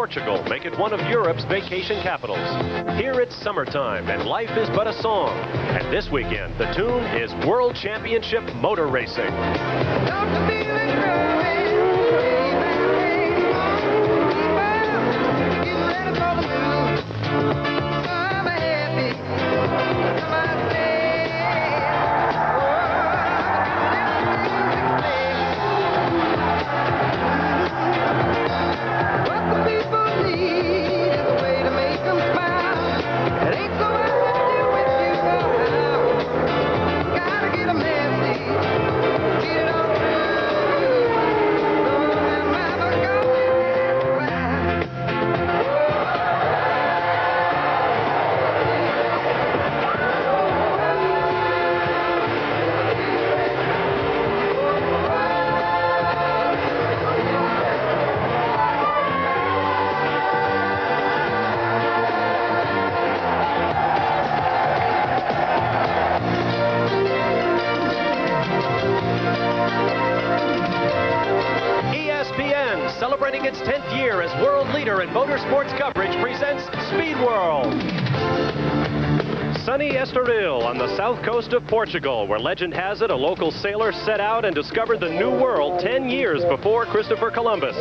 Portugal make it one of Europe's vacation capitals. Here it's summertime and life is but a song. And this weekend, the tune is World Championship Motor Racing. Celebrating its 10th year as world leader in motorsports coverage, presents Speed World. Sunny Estoril on the south coast of Portugal, where legend has it a local sailor set out and discovered the new world 10 years before Christopher Columbus.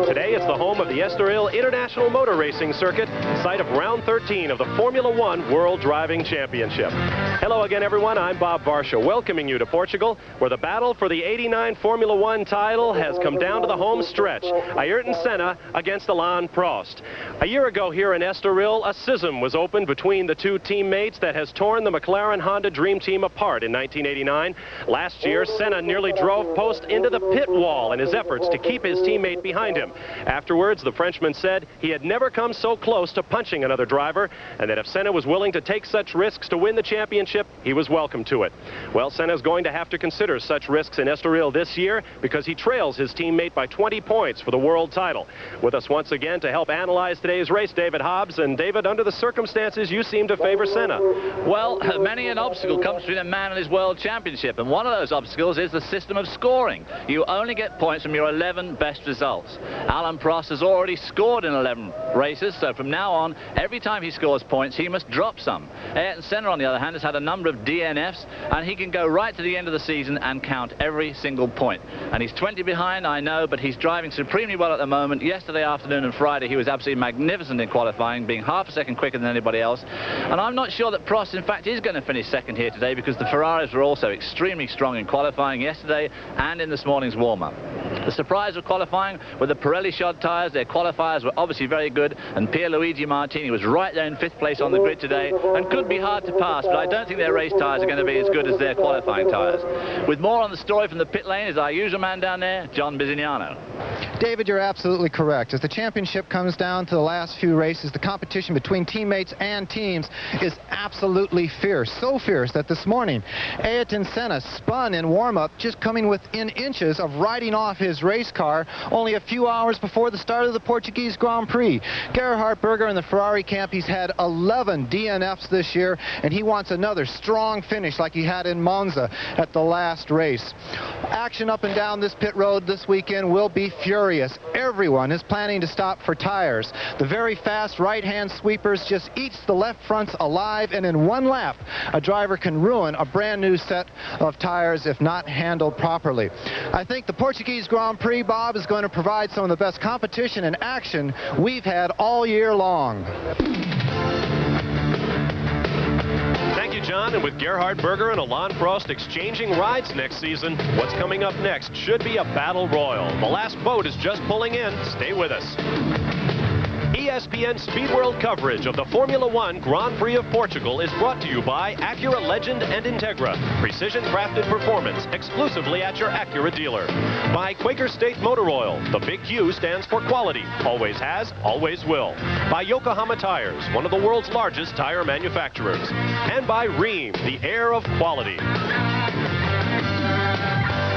Today it's the home of the Estoril International Motor Racing Circuit, site of round 13 of the Formula One World Driving Championship. Hello again, everyone. I'm Bob Varsha, welcoming you to Portugal, where the battle for the '89 Formula One title has come down to the home stretch. Ayrton Senna against Alain Prost. A year ago here in Estoril, a schism was opened between the two teammates that has torn the McLaren-Honda Dream Team apart in 1989. Last year, Senna nearly drove Prost into the pit wall in his efforts to keep his teammate behind him. Afterwards, the Frenchman said he had never come so close to punching another driver, and that if Senna was willing to take such risks to win the championship, he was welcome to it. Well, Senna's going to have to consider such risks in Estoril this year because he trails his teammate by 20 points for the world title. With us once again to help analyze today's race, David Hobbs. And David, under the circumstances, you seem to favor Senna. Well, many an obstacle comes between a man and his world championship, and one of those obstacles is the system of scoring. You only get points from your 11 best results. Alain Prost has already scored in 11 races, so from now on, every time he scores points, he must drop some. Ayrton Senna, on the other hand, has had a number of DNFs, and he can go right to the end of the season and count every single point. And he's 20 behind, I know, but he's driving supremely well at the moment. Yesterday afternoon and Friday, he was absolutely magnificent in qualifying, being half a second quicker than anybody else. And I'm not sure that Prost, in fact, is going to finish second here today, because the Ferraris were also extremely strong in qualifying yesterday and in this morning's warm-up. The surprise of qualifying were the Pirelli shod tyres. Their qualifiers were obviously very good, and Pierluigi Martini was right there in 5th place on the grid today and could be hard to pass, but I don't think their race tyres are going to be as good as their qualifying tyres. With more on the story from the pit lane is our usual man down there, John Bisignano. David, you're absolutely correct. As the championship comes down to the last few races, the competition between teammates and teams is absolutely fierce. So fierce that this morning, Ayrton Senna spun in warm-up, just coming within inches of riding off his race car only a few hours before the start of the Portuguese Grand Prix. Gerhard Berger in the Ferrari camp, he's had 11 DNFs this year, and he wants another strong finish like he had in Monza at the last race. Action up and down this pit road this weekend will be furious. Everyone is planning to stop for tires. The very fast right-hand sweepers just eats the left fronts alive, and in one lap, a driver can ruin a brand new set of tires if not handled properly. I think the Portuguese Grand Prix, Bob, is going to provide some of the best competition and action we've had all year long. Thank you, John. And with Gerhard Berger and Alain Prost exchanging rides next season, what's coming up next should be a battle royal. The last boat is just pulling in. Stay with us. ESPN Speed World coverage of the Formula One Grand Prix of Portugal is brought to you by Acura Legend and Integra. Precision-crafted performance exclusively at your Acura dealer. By Quaker State Motor Oil. The big Q stands for quality. Always has, always will. By Yokohama Tires, one of the world's largest tire manufacturers. And by Rheem, the air of quality.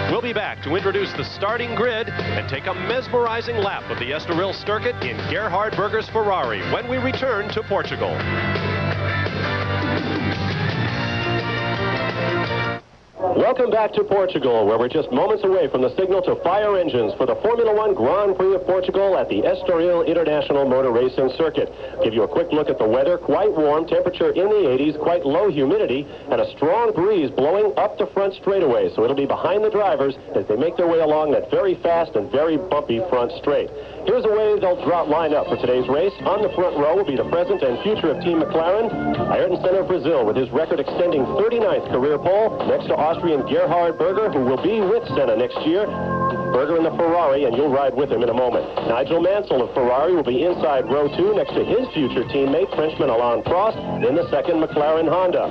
We'll be back to introduce the starting grid and take a mesmerizing lap of the Estoril circuit in Gerhard Berger's Ferrari when we return to Portugal. Welcome back to Portugal, where we're just moments away from the signal to fire engines for the Formula One Grand Prix of Portugal at the Estoril International Motor Racing Circuit. Give you a quick look at the weather. Quite warm, temperature in the 80s, quite low humidity, and a strong breeze blowing up the front straightaway. So it'll be behind the drivers as they make their way along that very fast and very bumpy front straight. Here's the way they'll line up for today's race. On the front row will be the present and future of Team McLaren, Ayrton Senna of Brazil, with his record extending 39th career pole, next to Austrian Gerhard Berger, who will be with Senna next year. Berger in the Ferrari, and you'll ride with him in a moment. Nigel Mansell of Ferrari will be inside row 2 next to his future teammate, Frenchman Alain Prost, in the second McLaren Honda.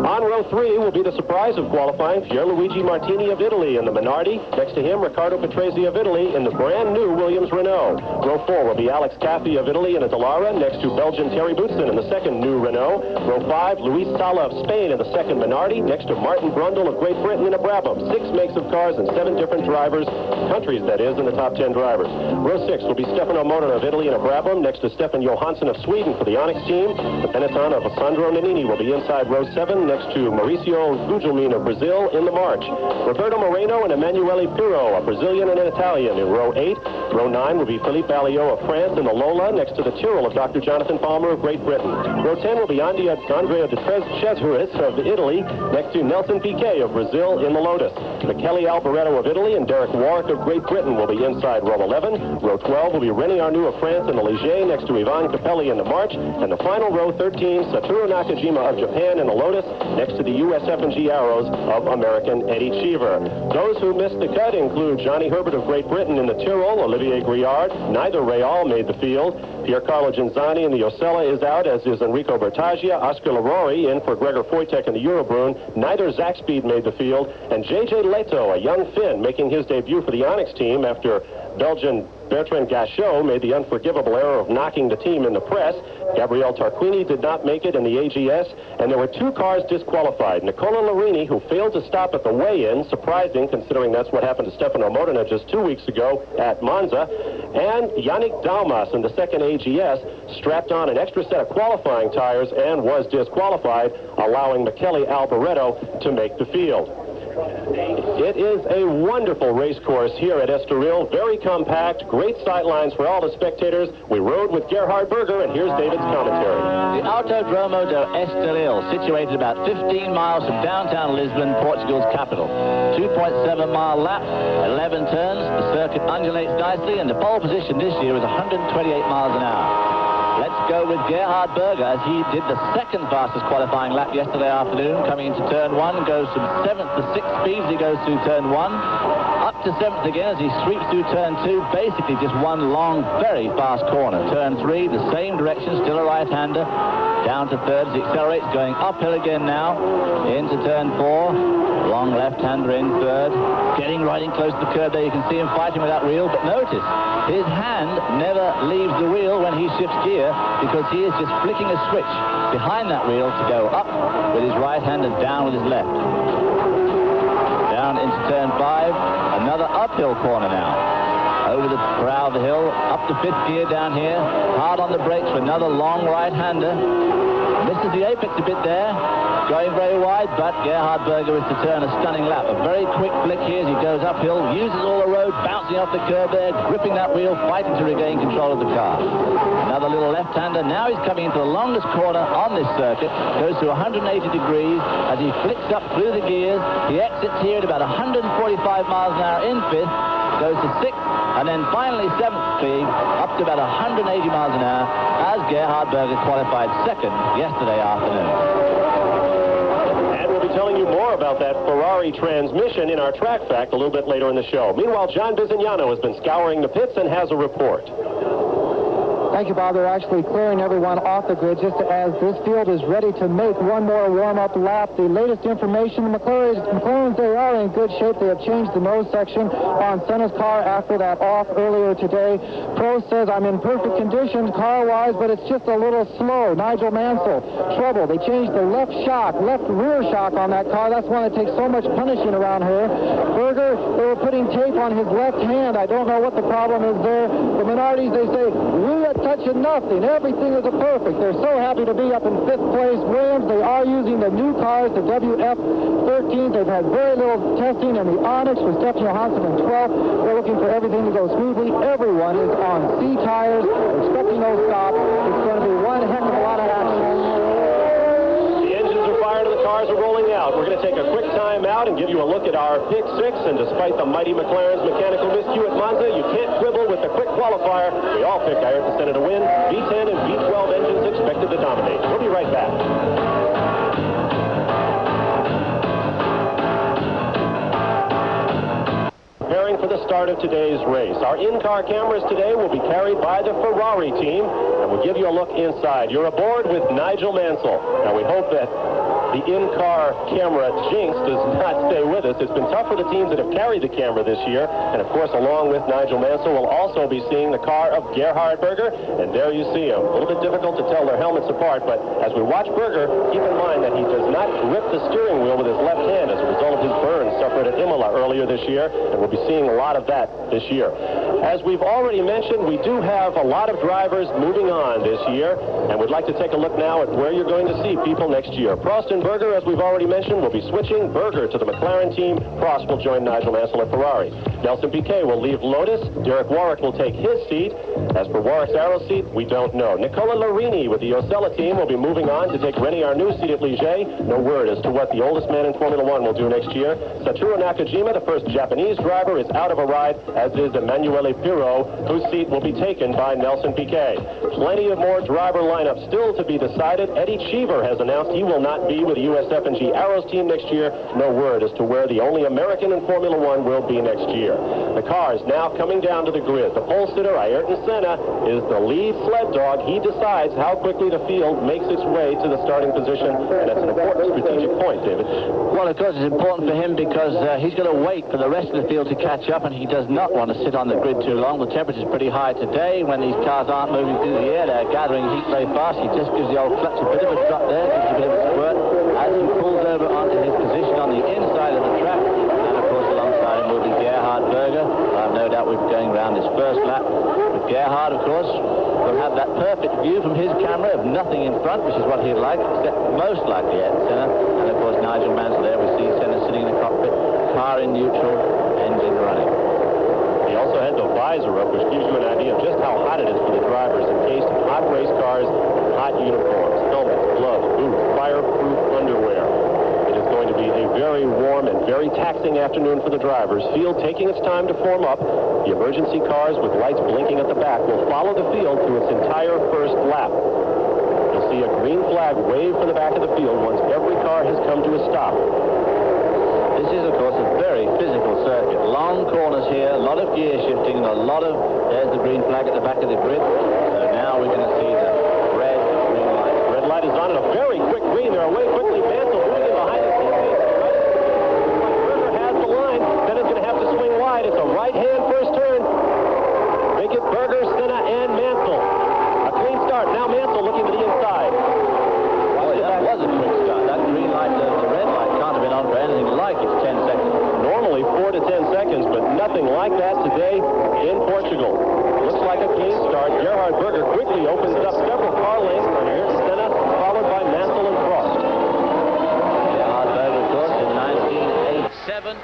On row 3 will be the surprise of qualifying, Pierluigi Martini of Italy in the Minardi. Next to him, Riccardo Patrese of Italy in the brand new Williams Renault. Row 4 will be Alex Caffey of Italy in a Dallara, next to Belgian Terry Boutsen in the second new Renault. Row 5, Luis Sala of Spain in the second Minardi, next to Martin Brundle of Great Britain in a Brabham. 6 makes of cars and 7 different drivers. Countries, that is, in the top 10 drivers. Row 6 will be Stefano Mona of Italy in a Brabham, next to Stefan Johansson of Sweden for the Onyx team. The Benetton of Sandro Nannini will be inside row 7, next to Mauricio Gugelmin of Brazil in the March. Roberto Moreno and Emanuele Pirro, a Brazilian and an Italian, in row 8. Row 9 will be Philippe Alliot of France in the Lola, next to the Tyrrell of Dr. Jonathan Palmer of Great Britain. Row 10 will be Andrea de Cesaris of Italy, next to Nelson Piquet of Brazil in the Lotus. Michele Alboreto of Italy and Derek Warwick of Great Britain will be inside row 11. Row 12 will be René Arnoux of France in the Ligier, next to Ivan Capelli in the March. And the final row 13, Satoru Nakajima of Japan in the Lotus, next to the USF&G Arrows of American Eddie Cheever. Those who missed the cut include Johnny Herbert of Great Britain in the Tyrrell, Olivier Griard. Neither Real made the field. Piercarlo Genzani in the Osella is out, as is Enrico Bertaggia. Oscar Larori in for Gregor Foytek in the Eurobrune. Neither Zach Speed made the field. And J.J. Leto, a young Finn, making his debut for the Onyx team after Belgian Bertrand Gachot made the unforgivable error of knocking the team in the press. Gabriele Tarquini did not make it in the AGS, and there were 2 cars disqualified. Nicola Larini, who failed to stop at the weigh-in, surprising considering that's what happened to Stefano Modena just 2 weeks ago at Monza, and Yannick Dalmas in the second AGS strapped on an extra set of qualifying tires and was disqualified, allowing Michele Alboreto to make the field. It is a wonderful race course here at Estoril. Very compact, great sightlines for all the spectators. We rode with Gerhard Berger, and here's David's commentary. The Autodromo de Estoril, situated about 15 miles from downtown Lisbon, Portugal's capital. 2.7-mile lap, 11 turns. The circuit undulates nicely, and the pole position this year is 128 miles an hour. Let's go with Gerhard Berger, as he did the second fastest qualifying lap yesterday afternoon, coming into turn 1, goes from 7th to 6th speed as he goes through turn 1, up to 7th again as he sweeps through turn 2, basically just one long, very fast corner. Turn 3, the same direction, still a right-hander, down to 3rd as he accelerates, going uphill again now, into turn 4, long left-hander in 3rd, getting right in close to the curb there. You can see him fighting with that wheel, but notice, his hand never leaves the wheel when he shifts gear, because he is just flicking a switch behind that wheel to go up with his right hand and down with his left. Down into turn 5, another uphill corner now. Over the brow of the hill, up to 5th gear down here, hard on the brakes for another long right-hander. Misses the apex a bit there, going very wide, but Gerhard Berger is to turn a stunning lap. A very quick flick here as he goes uphill, uses all the road, bouncing off the curb there, gripping that wheel, fighting to regain control of the car. Another little left-hander. Now he's coming into the longest corner on this circuit, goes to 180 degrees as he flicks up through the gears. He exits here at about 145 miles an hour in 5th, goes to 6th, and then finally 7th speed, up to about 180 miles an hour, as Gerhard Berger qualified 2nd yesterday afternoon. And we'll be telling you more about that Ferrari transmission in our track fact a little bit later in the show. Meanwhile, John Bizignano has been scouring the pits and has a report. Thank you, Bob. They're actually clearing everyone off the grid just as this field is ready to make one more warm-up lap. The latest information, the McLarens, they are in good shape. They have changed the nose section on Senna's car after that off earlier today. Pro says, I'm in perfect condition car-wise, but it's just a little slow. Nigel Mansell, trouble. They changed the left rear shock on that car. That's one that takes so much punishing around here. Berger, they were putting tape on his left hand. I don't know what the problem is there. The Minardis, they say, we at touching nothing. Everything is perfect. They're so happy to be up in 5th place. Williams, they are using the new cars, the WF13. They've had very little testing in the Onyx with Stephen Johansson in 12th. They're looking for everything to go smoothly. Everyone is on C tires, expecting no stop. It's going to be one heck of a lot of action. The engines are fired and the cars are rolling out. We're going to take a quick time out and give you a look at our pick 6. And despite the mighty McLaren's mechanical miscue at Monza, you can't quibble with the quick qualifier. We all picked Ayrton Senna to win. V10 and V12 engines expected to dominate. We'll be right back. Preparing for the start of today's race. Our in-car cameras today will be carried by the Ferrari team, and we'll give you a look inside. You're aboard with Nigel Mansell. Now, we hope that the in-car camera jinx does not stay with us. It's been tough for the teams that have carried the camera this year, and of course, along with Nigel Mansell, we'll also be seeing the car of Gerhard Berger, and there you see him. A little bit difficult to tell their helmets apart, but as we watch Berger, keep in mind that he does not grip the steering wheel with his left hand as a result of his burns suffered at Imola earlier this year, and we'll be seeing a lot of that this year. As we've already mentioned, we do have a lot of drivers moving on this year, and we'd like to take a look now at where you're going to see people next year. Prost and Berger, as we've already mentioned, will be switching. Berger to the McLaren team. Prost will join Nigel Mansell at Ferrari. Nelson Piquet will leave Lotus. Derek Warwick will take his seat. As for Warwick's arrow seat, we don't know. Nicola Larini with the Osella team will be moving on to take René Arnoux' seat at Ligier. No word as to what the oldest man in Formula One will do next year. Satoru Nakajima, the first Japanese driver, is out of a ride, as is Emanuele Pirro, whose seat will be taken by Nelson Piquet. Plenty of more driver lineups still to be decided. Eddie Cheever has announced he will not be with the USF&G Arrows team next year. No word as to where the only American in Formula One will be next year. The cars now coming down to the grid. The pole sitter, Ayrton Senna, is the lead sled dog. He decides how quickly the field makes its way to the starting position, and that's an important strategic point, David. Well, of course, it's important for him because he's going to wait for the rest of the field to catch up, and he does not want to sit on the grid too long. The temperature's pretty high today. When these cars aren't moving through the air, they're gathering heat very fast. He just gives the old clutch a bit of a drop there, gives a bit of a squirt as he pulls over onto his position on the inside of the track. And, of course, alongside him will be Gerhard Berger. I have no doubt we'll be going around this first lap. But Gerhard, of course, will have that perfect view from his camera of nothing in front, which is what he'd like, except most likely Ayrton Senna. And, of course, Nigel Mansell there. We see Senna sitting in the cockpit, car in neutral, engine running. He also had the visor up, which gives you an idea of just how hot it is for the drivers, encased in hot race cars, hot uniforms, helmets, gloves, boots, fireproof underwear. It is going to be a very warm and very taxing afternoon for the drivers. Field taking its time to form up. The emergency cars with lights blinking at the back will follow the field through its entire first lap. You'll see a green flag wave from the back of the field once every car has come to a stop. This is, of course, a very physical circuit. Long corners here, a lot of gear shifting, and a lot of... There's the green flag at the back of the grid. So now we're going to see the red, green light. Red light is on, and a very quick green. They're away quickly. Mansell moving in behind the scenes. Berger has the line. Senna's going to have to swing wide. It's a right-hand first turn. Make it Berger, Senna, and Mansell. A clean start. Now Mansell looking to the inside. Well, that was a quick start. That green light, the red light, can't have been on for anything like it's 10 seconds. Normally 4 to 10 seconds, but nothing like that today in Portugal. Looks like a clean start. Gerhard Berger quickly opens up several car lanes on Ayrton Senna, followed by Mansell and Prost. Gerhard Berger, of course, in 1987,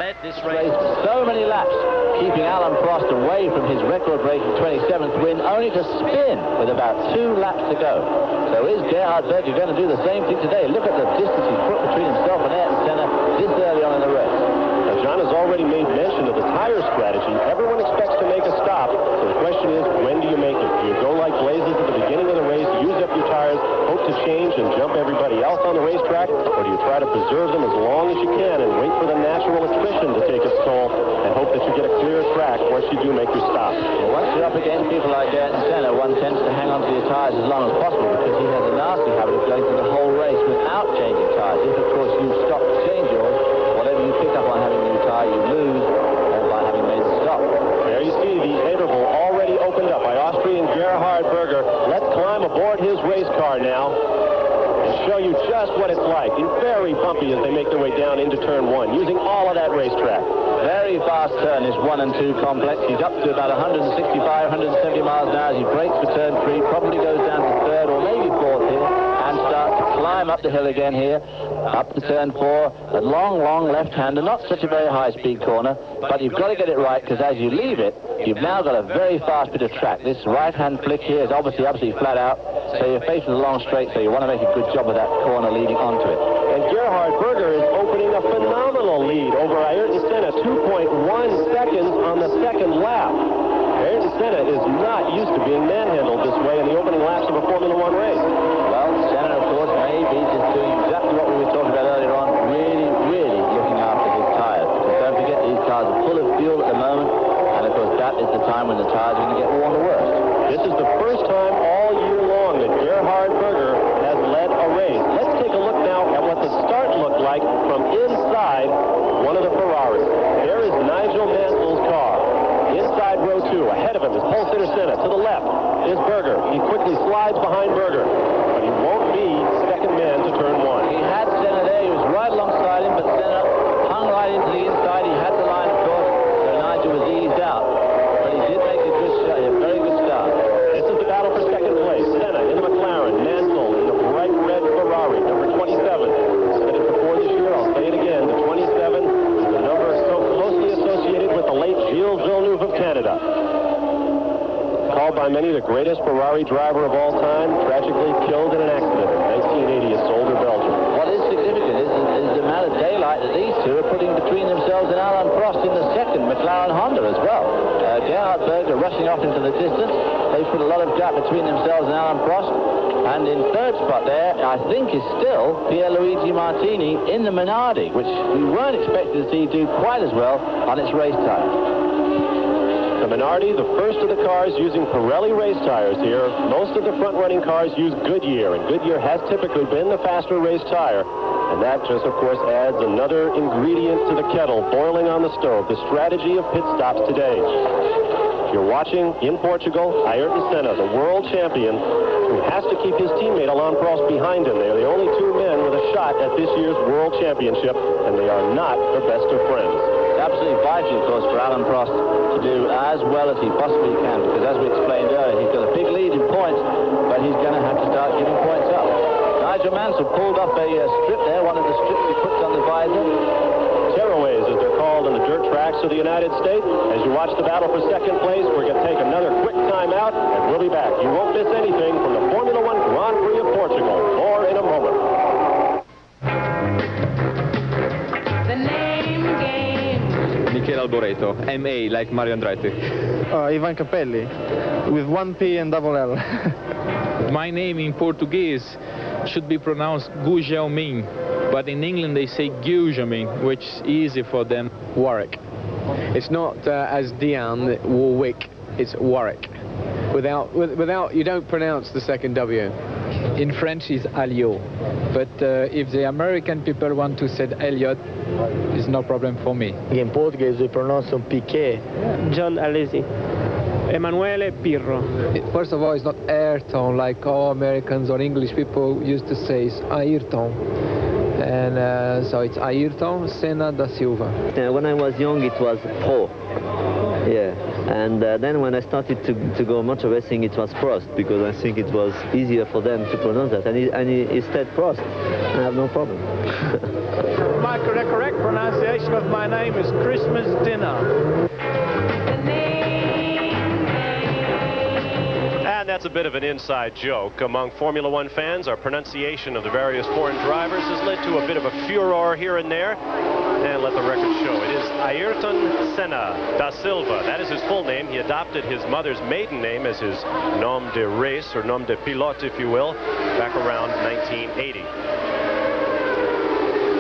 led this race so many laps, keeping Alan Prost away from his record-breaking 27th win, only to spin with about 2 laps to go. So is Gerhard Berger going to do the same thing today? Look at the distance he's put between himself and Ayrton Senna this early on in the race. Now, John has already made mention of the tire strategy. Everyone expects to make a stop, so the question is, when do you make it? Do you go like blazes at the beginning of the race, use up your tires, hope to change and jump everybody else on the racetrack, or do you try to preserve them as long as you can and wait for the natural attrition to take its toll and hope that you get a clear track once you do make your stop? Well, once you're up against people like Ayrton Senna, one tends to hang on to your tires as long as possible because he has a nasty habit of going through the whole race without changing tires. If, of course, you stop to change yours, whatever you pick up on having a new tire, you lose by having made the stop. There you see the interval already opened up by Austrian Gerhard Berger. Let's climb aboard his race car now and show you just what it's like. It's very bumpy as they make their way down into turn 1, using all of that racetrack. Very fast turn is 1 and 2 complex. He's up to about 165, 170 miles an hour. He brakes for turn 3, probably goes down to 3rd or maybe 4th here, and starts to climb up the hill again here, up to turn 4. A long, long left-hander, not such a very high-speed corner, but you've got to get it right, because as you leave it, you've now got a very fast bit of track. This right-hand flick here is obviously absolutely flat out, so you're facing the long straight, so you want to make a good job of that corner leading onto it. And Gerhard Berger is opening a phenomenal lead over Ayrton Senna, 2.1 seconds on the second lap. Ayrton Senna is not used to being manhandled this way in the opening laps of a Formula One race. Well, Senna, of course, may be just doing exactly what we were talking about earlier on, really, really looking after his tyres. Because don't forget, these cars are full of fuel at the moment, and of course that is the time when the tyres are going to get worn the worst. This is the first time all year long that Gerhard Berger has led a race. Let's take a look now at what the start looked like from inside one of the Ferraris. There is Nigel Mansell's car. Inside row 2, ahead of him is pole sitter Senna. To the left is Berger. He quickly slides behind Berger, but he won't be second man to turn 1. He had Senna there. He was right alongside him, but Senna hung right into the inside. He had the line, of course, so Nigel was eased out. But he did make a good shot, a very good start. This is the battle for second place. Senna in the McLaren, Mansell in the bright red Ferrari, number 27. Said it before this year, I'll say it again. The 27 is the number so closely associated with the late Gilles Villeneuve of Canada. Called by many the greatest Ferrari driver of all time, tragically killed in an accident in 1980 at Zolder, Belgium. What is significant is the amount of daylight that these two are putting between themselves and Alain Prost in the second McLaren Honda as well. Gerhard Berger rushing off into the distance. They've put a lot of gap between themselves and Alain Prost. And in third spot there, I think, is still Pierluigi Martini in the Minardi, which we weren't expecting to see do quite as well on its race tire. The Minardi, the first of the cars using Pirelli race tires here. Most of the front-running cars use Goodyear, and Goodyear has typically been the faster race tire. And that just, of course, adds another ingredient to the kettle boiling on the stove, the strategy of pit stops today. You're watching in Portugal, Ayrton Senna, the world champion, who has to keep his teammate Alain Prost behind him. They are the only two men with a shot at this year's world championship, and they are not the best of friends. Absolutely vital, of course, for Alain Prost to do as well as he possibly can, because as we explained earlier, he's got a big lead in points, but he's going to have to start giving points up. Nigel Mansell pulled off a strip there, one of the strips he puts on the visor. Tearaways, as they're called on the dirt tracks of the United States. As you watch the battle for second place, we're going to take another quick time out, and we'll be back. You won't miss anything from the Formula One Grand Prix of Portugal. More in a moment. The name game. Michele Alboreto, MA, like Mario Andretti. Ivan Capelli, with one P and double L. My name in Portuguese should be pronounced Gugelmin, but in England they say Gugelmin, which is easy for them. Warwick. It's not as Dion, Warwick, it's Warwick. Without, you don't pronounce the second W. In French is Alliot, but if the American people want to say Elliot, it's no problem for me. In Portuguese we pronounce Piquet. John Alesi. Emanuele Pirro. First of all, it's not Ayrton like all Americans or English people used to say. It's Ayrton. And so it's Ayrton Senna da Silva. When I was young, it was Pro. Yeah. And then when I started to go motor racing, it was Prost, because I think it was easier for them to pronounce that. And instead Prost, I have no problem. My correct pronunciation of my name is Christmas dinner. And that's a bit of an inside joke. Among Formula One fans, our pronunciation of the various foreign drivers has led to a bit of a furor here and there. And let the record show. It is Ayrton Senna da Silva. That is his full name. He adopted his mother's maiden name as his nom de race, or nom de pilote, if you will, back around 1980.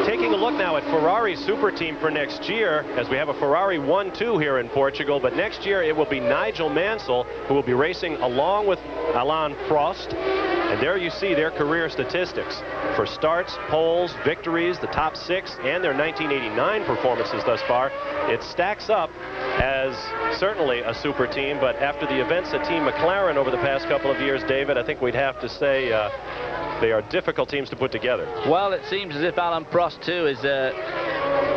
Taking a look now at Ferrari's super team for next year, as we have a Ferrari 1-2 here in Portugal, but next year it will be Nigel Mansell who will be racing along with Alain Prost. And there you see their career statistics for starts, poles, victories, the top 6, and their 1989 performances thus far. It stacks up as certainly a super team, but after the events at Team McLaren over the past couple of years, David, I think we'd have to say they are difficult teams to put together. Well, it seems as if Alan Prost, too, is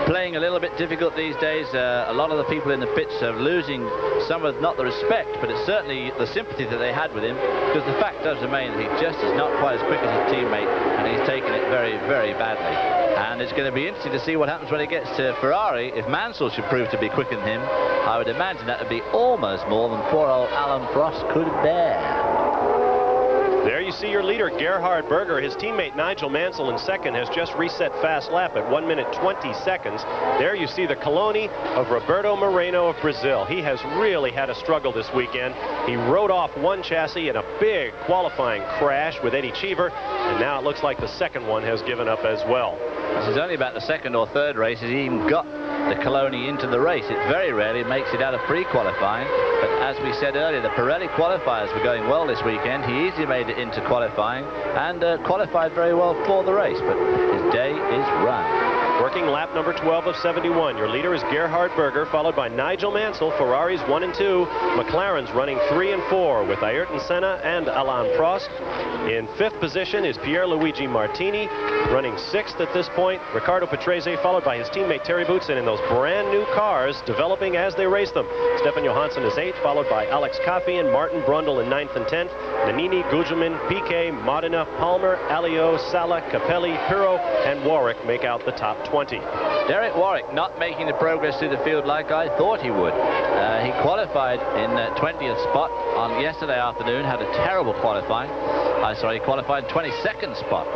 playing a little bit difficult these days. A lot of the people in the pits are losing some of, not the respect, but it's certainly the sympathy that they had with him, because the fact does remain that he just is not quite as quick as his teammate, and he's taken it very, very badly. And it's going to be interesting to see what happens when he gets to Ferrari. If Mansell should prove to be quicker than him, I would imagine that would be almost more than poor old Alan Prost could bear. There you see your leader, Gerhard Berger. His teammate Nigel Mansell in second has just reset fast lap at 1 minute 20 seconds. There you see the Coloni of Roberto Moreno of Brazil. He has really had a struggle this weekend. He rode off one chassis in a big qualifying crash with Eddie Cheever, and now it looks like the second one has given up as well. This is only about the second or third race he's even got the Coloni into the race. It very rarely makes it out of pre-qualifying, but as we said earlier, the Pirelli qualifiers were going well this weekend. He easily made it into qualifying and qualified very well for the race, but his day is run. Working lap number 12 of 71. Your leader is Gerhard Berger, followed by Nigel Mansell. Ferrari's 1 and 2. McLaren's running 3 and 4 with Ayrton Senna and Alain Prost. In 5th position is Pierluigi Martini, running 6th at this point. Riccardo Patrese, followed by his teammate Terry Boutsen in those brand new cars, developing as they race them. Stefan Johansson is 8th, followed by Alex Coffey and Martin Brundle in 9th and 10th. Nannini, Gugelmin, Piquet, Modena, Palmer, Alliot, Sala, Capelli, Pirro, and Warwick make out the top 20. Derek Warwick not making the progress through the field like I thought he would. He qualified in 20th spot on yesterday afternoon, had a terrible qualifying. He qualified in 22nd spot.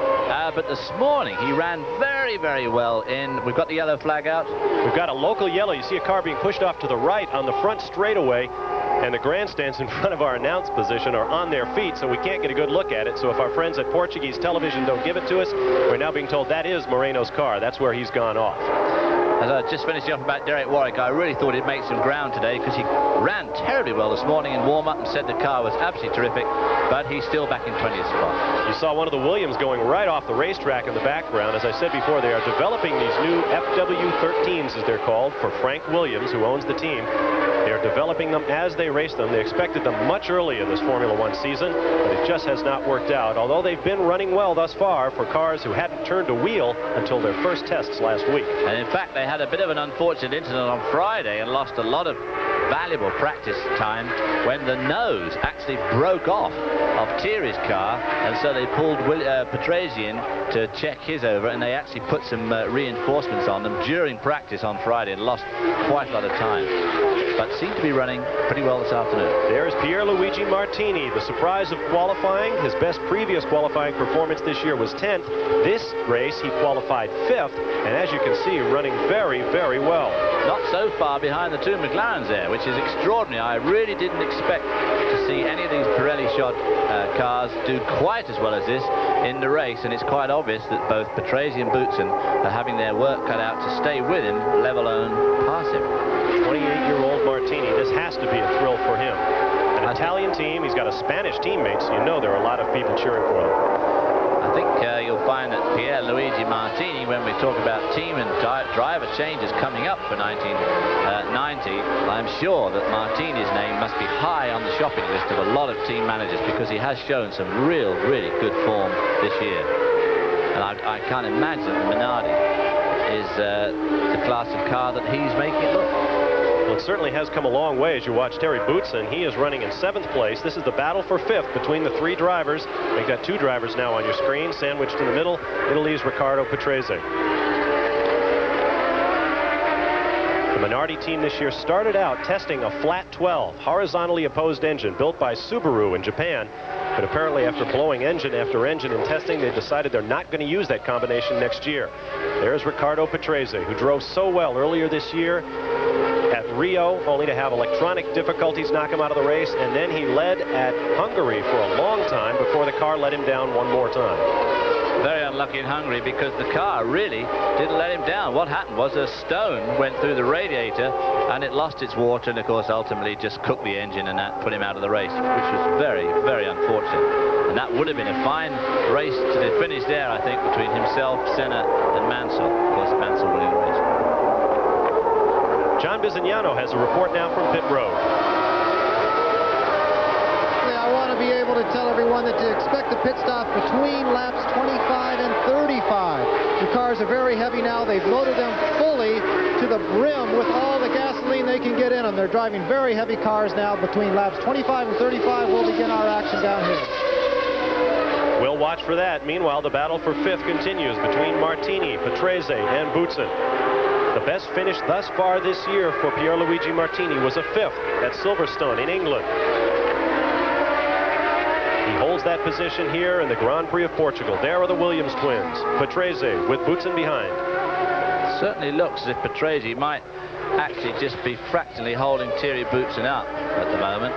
But this morning he ran very, very well in, we've got the yellow flag out. We've got a local yellow. You see a car being pushed off to the right on the front straightaway, and the grandstands in front of our announce position are on their feet, so we can't get a good look at it. So if our friends at Portuguese television don't give it to us, we're now being told that is Moreno's car. That's where he's gone off. As I just finished off about Derek Warwick, I really thought he'd make some ground today, because he ran terribly well this morning in warm-up and said the car was absolutely terrific, but he's still back in 20th spot. You saw one of the Williams going right off the racetrack in the background. As I said before, they are developing these new FW13s, as they're called, for Frank Williams, who owns the team. They're developing them as they race them. They expected them much early in this Formula One season, but it just has not worked out, although they've been running well thus far for cars who hadn't turned a wheel until their first tests last week. And in fact, they had a bit of an unfortunate incident on Friday and lost a lot of valuable practice time when the nose actually broke off of Thierry's car, and so they pulled Patrese in to check his over, and they actually put some reinforcements on them during practice on Friday and lost quite a lot of time, but seem to be running pretty well this afternoon. There's Pierluigi Martini, the surprise of qualifying. His best previous qualifying performance this year was 10th. This race he qualified 5th, and as you can see, running very, very well. Not so far behind the two McLarens there, which is extraordinary. I really didn't expect to see any of these Pirelli-shod cars do quite as well as this in the race, and it's quite obvious that both Patrese and Boutsen are having their work cut out to stay with him, let alone pass him. 28-year-old Martini, this has to be a thrill for him. An Italian team, he's got a Spanish teammate, so you know there are a lot of people cheering for him. I think you'll find that Pierluigi Martini, when we talk about team and driver changes coming up for 1990, I'm sure that Martini's name must be high on the shopping list of a lot of team managers, because he has shown some really good form this year. And I can't imagine that Minardi is the class of car that he's making it look. Well, it certainly has come a long way as you watch Terry Boutsen. He is running in 7th place. This is the battle for 5th between the 3 drivers. We've got 2 drivers now on your screen, sandwiched in the middle. Italy's Riccardo Patrese. The Minardi team this year started out testing a flat 12 horizontally opposed engine built by Subaru in Japan, but apparently after blowing engine after engine in testing, they decided they're not going to use that combination next year. There's Riccardo Patrese, who drove so well earlier this year at Rio, only to have electronic difficulties knock him out of the race, and then he led at Hungary for a long time before the car let him down one more time. Very unlucky in Hungary, because the car really didn't let him down. What happened was a stone went through the radiator and it lost its water, and of course ultimately just cooked the engine, and that put him out of the race, which was very unfortunate. And that would have been a fine race to finish there, I think, between himself, Senna and Mansell. Of course, Mansell winning the race. John Bizignano has a report now from pit road. I want to be able to tell everyone that to expect the pit stop between laps 25 and 35. The cars are very heavy now. They've loaded them fully to the brim with all the gasoline they can get in them. They're driving very heavy cars now between laps 25 and 35. We'll begin our action down here. We'll watch for that. Meanwhile, the battle for fifth continues between Martini, Patrese, and Boutsen. The best finish thus far this year for Pierluigi Martini was a fifth at Silverstone in England. He holds that position here in the Grand Prix of Portugal. There are the Williams twins, Patrese with Boutsen behind. It certainly looks as if Patrese might actually just be fractionally holding Thierry Boutsen up at the moment.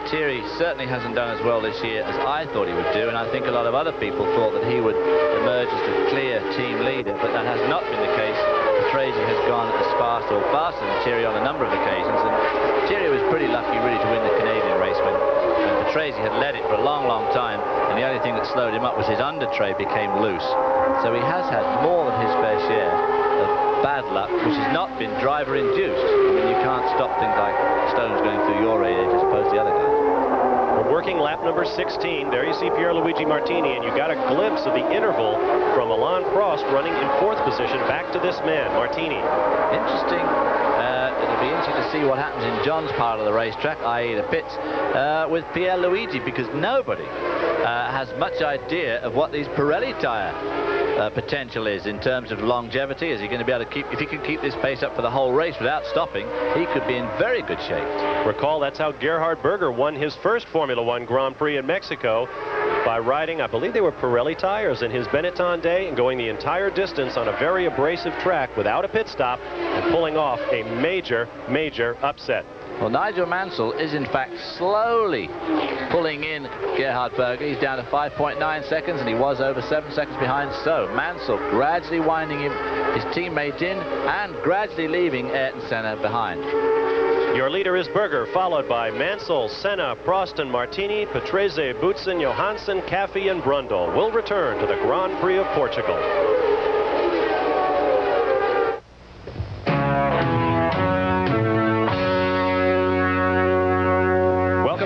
Thierry certainly hasn't done as well this year as I thought he would do, and I think a lot of other people thought that he would emerge as the clear team leader, but that has not been the case. Patrese has gone as fast or faster than Thierry on a number of occasions, and Thierry was pretty lucky really to win the Canadian race when Patrese had led it for a long, long time, and the only thing that slowed him up was his under tray became loose. So he has had more than his fair share of bad luck, which has not been driver induced. I mean, you can't stop things like stones going through your radiator as opposed to the other guys. We're working lap number 16. There you see Pierluigi Martini, and you got a glimpse of the interval from Alain Prost running in fourth position back to this man, Martini. Interesting. It'll be interesting to see what happens in John's part of the racetrack, i.e. the pits, with Pierluigi, because nobody has much idea of what these Pirelli tyre potential is in terms of longevity. Is he going to be able to keep, if he can keep this pace up for the whole race without stopping, he could be in very good shape. Recall, that's how Gerhard Berger won his first Formula One Grand Prix in Mexico, by riding, I believe they were Pirelli tires in his Benetton day, and going the entire distance on a very abrasive track without a pit stop and pulling off a major, major upset. Well, Nigel Mansell is in fact slowly pulling in Gerhard Berger. He's down to 5.9 seconds, and he was over 7 seconds behind. So Mansell gradually winding his teammate in and gradually leaving Ayrton Senna behind. Your leader is Berger, followed by Mansell, Senna, Prost, and Martini, Patrese, Boutsen, Johansson, Caffey, and Brundle. Will return to the Grand Prix of Portugal.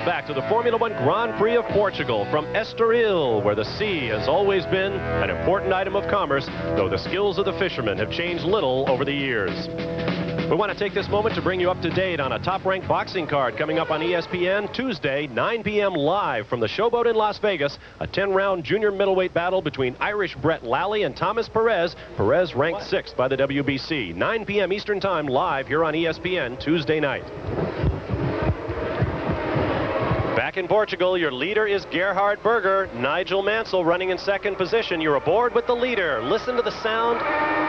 Back to the Formula One Grand Prix of Portugal from Estoril, where the sea has always been an important item of commerce, though the skills of the fishermen have changed little over the years. We want to take this moment to bring you up to date on a top-ranked boxing card coming up on ESPN Tuesday, 9 p.m. live from the Showboat in Las Vegas, a 10-round junior middleweight battle between Irish Brett Lally and Thomas Perez. Perez ranked 6th by the WBC. 9 p.m. Eastern Time live here on ESPN Tuesday night. Back in Portugal, your leader is Gerhard Berger. Nigel Mansell running in second position. You're aboard with the leader. Listen to the sound.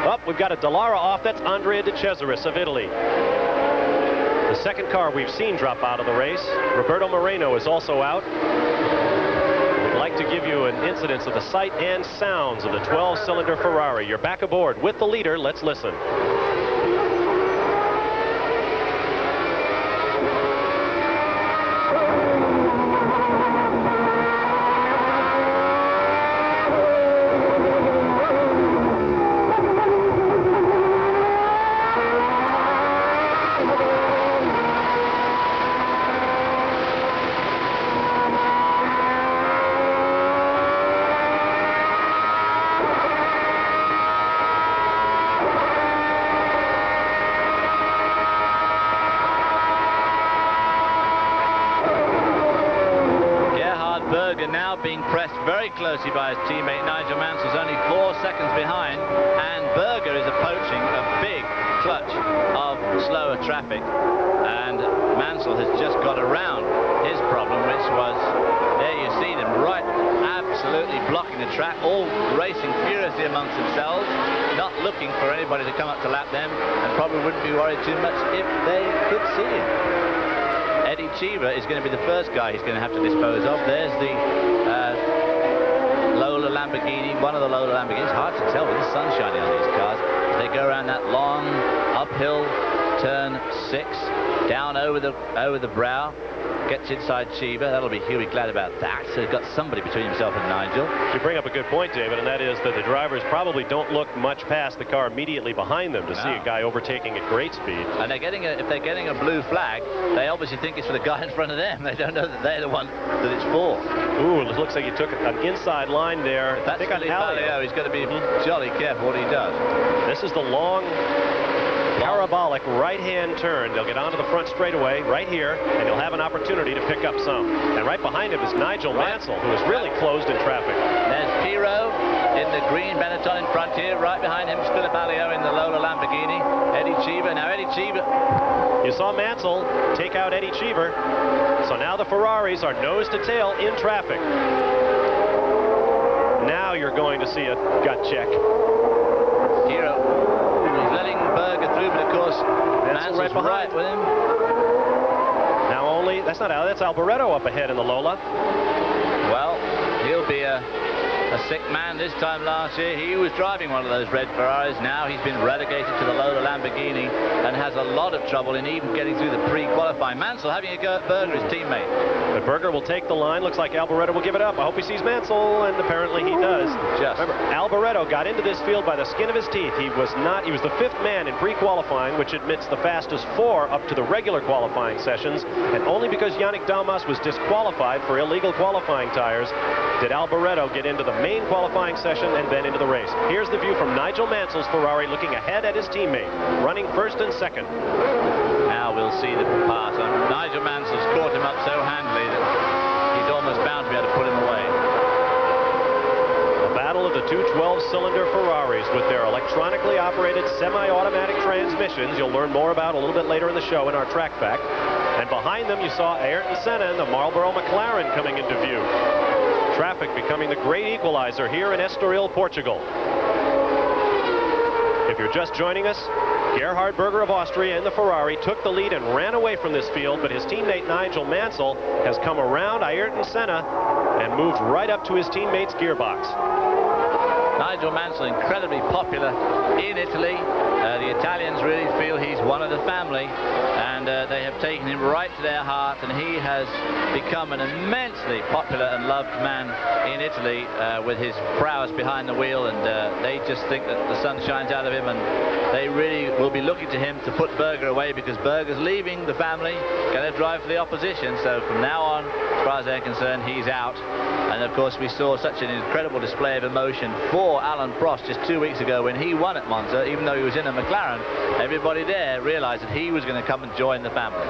Up, we've got a Dallara off. That's Andrea De Cesaris of Italy. The second car we've seen drop out of the race. Roberto Moreno is also out. We'd like to give you an incidence of the sight and sounds of the 12-cylinder Ferrari. You're back aboard with the leader. Let's listen. Now being pressed very closely by his teammate Nigel Mansell's only 4 seconds behind, and Berger is approaching a big clutch of slower traffic, and Mansell has just got around his problem, which was, there you see them right absolutely blocking the track, all racing furiously amongst themselves, not looking for anybody to come up to lap them, and probably wouldn't be worried too much if they could see him. Eddie Cheever is going to be the first guy he's going to have to dispose of. There's the Lola Lamborghini, one of the Lola Lamborghinis. Hard to tell with the sun shining on these cars. They go around that long uphill turn 6, down over the brow. gets inside Cheever. That'll be He'll be glad about that. So he's got somebody between himself and Nigel. You bring up a good point, David, and that is that the drivers probably don't look much past the car immediately behind them to see a guy overtaking at great speed. And they're getting if they're getting a blue flag, they obviously think it's for the guy in front of them. They don't know that they're the one that it's for. Ooh, it looks like he took an inside line there. That's Palio. He's going to be jolly careful what he does. This is the long parabolic right-hand turn. They'll get onto the front straightaway right here, and he'll have an opportunity to pick up some. And right behind him is Nigel Mansell, who is really closed in traffic. There's Piro in the green Benetton in front here. Right behind him, Palio in the Lola Lamborghini. Eddie Cheever. Now Eddie Cheever. You saw Mansell take out Eddie Cheever. So now the Ferraris are nose to tail in traffic. Now you're going to see a gut check. Hero. He's letting Berger through, but of course, Mansell's right behind with him. Now only, that's Alboreto up ahead in the Lola. Well, he'll be a sick man. This time last year, he was driving one of those red Ferraris. Now he's been relegated to the Lola Lamborghini and has a lot of trouble in even getting through the pre-qualifying. Mansell having a go at Berger, his teammate. But Berger will take the line. Looks like Alboreto will give it up. I hope he sees Mansell, and apparently he does. Remember, Alboreto got into this field by the skin of his teeth. He was the fifth man in pre-qualifying, which admits the fastest 4 up to the regular qualifying sessions. And only because Yannick Dalmas was disqualified for illegal qualifying tires did Alboreto get into the main qualifying session and then into the race. Here's the view from Nigel Mansell's Ferrari looking ahead at his teammate, running first and second. Now we'll see the pass. Nigel Mansell's caught him up so handily that he's almost bound to be able to put him away. The battle of the two 12-cylinder Ferraris with their electronically operated semi-automatic transmissions. You'll learn more about a little bit later in the show in our track fact. And behind them you saw Ayrton Senna and the Marlboro McLaren coming into view. Traffic becoming the great equalizer here in Estoril, Portugal. If you're just joining us, Gerhard Berger of Austria in the Ferrari took the lead and ran away from this field, but his teammate Nigel Mansell has come around Ayrton Senna and moved right up to his teammate's gearbox. Nigel Mansell, incredibly popular in Italy. The Italians really feel he's one of the family, and they have taken him right to their heart, and he has become an immensely popular and loved man in Italy with his prowess behind the wheel, and they just think that the sun shines out of him, and they really will be looking to him to put Berger away, because Berger's leaving the family, going to drive for the opposition. So from now on, as far as they're concerned, he's out. And of course we saw such an incredible display of emotion for Alan Prost just 2 weeks ago when he won at Monza. Even though he was in a McLaren, everybody there realized that he was going to come and join the family.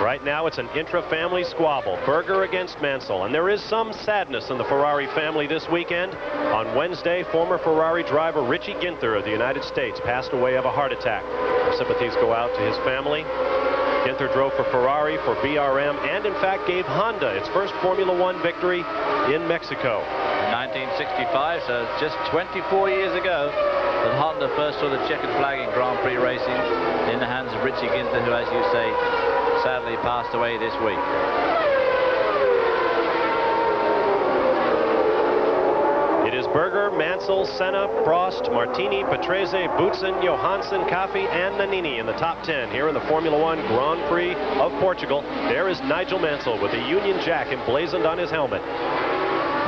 Right now it's an intra-family squabble, Berger against Mansell, and there is some sadness in the Ferrari family this weekend. On Wednesday, former Ferrari driver Richie Ginther of the United States passed away of a heart attack. Our sympathies go out to his family. Ginther drove for Ferrari, for BRM, and in fact gave Honda its first Formula One victory in Mexico. In 1965, so just 24 years ago, that Honda first saw the checkered flag in Grand Prix racing in the hands of Richie Ginther, who, as you say, sadly passed away this week. It is Berger, Mansell, Senna, Prost, Martini, Patrese, Boutsen, Johansson, Caffi, and Nannini in the top 10 here in the Formula One Grand Prix of Portugal. There is Nigel Mansell with the Union Jack emblazoned on his helmet.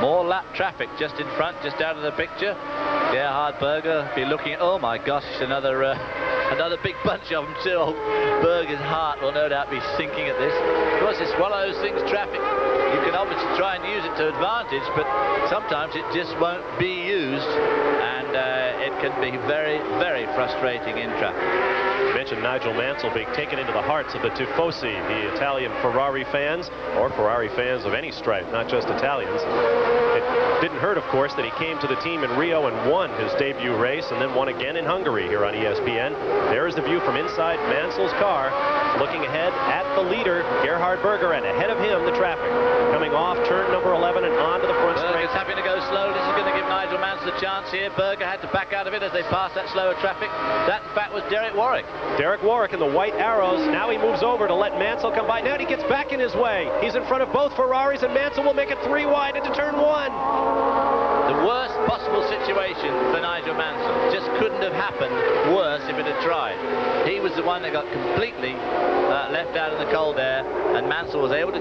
More lap traffic just in front, just out of the picture. Gerhard Berger be looking at, oh my gosh, another big bunch of them too. Berger's heart will no doubt be sinking at this. Of course, it's one of those things, traffic. You can obviously try and use it to advantage, but sometimes it just won't be used, and it can be very, very frustrating in traffic. You mentioned Nigel Mansell being taken into the hearts of the Tifosi, the Italian Ferrari fans, or Ferrari fans of any stripe, not just Italians. It didn't hurt, of course, that he came to the team in Rio and won his debut race, and then won again in Hungary here on ESPN. There is the view from inside Mansell's car, looking ahead at the leader, Gerhard Berger, and ahead of him, the traffic. Coming off turn number 11 and onto the front straight. Berger's having to go slow. This is going to give Nigel Mansell a chance here. Berger had to back out of it as they passed that slower traffic. That, in fact, was Derek Warwick. Derek Warwick in the white arrows. Now he moves over to let Mansell come by. Now he gets back in his way. He's in front of both Ferraris, and Mansell will make it 3 wide into turn 1. The worst possible situation for Nigel Mansell. Just couldn't have happened worse if it had tried. He was the one that got completely left out in the cold there, and Mansell was able to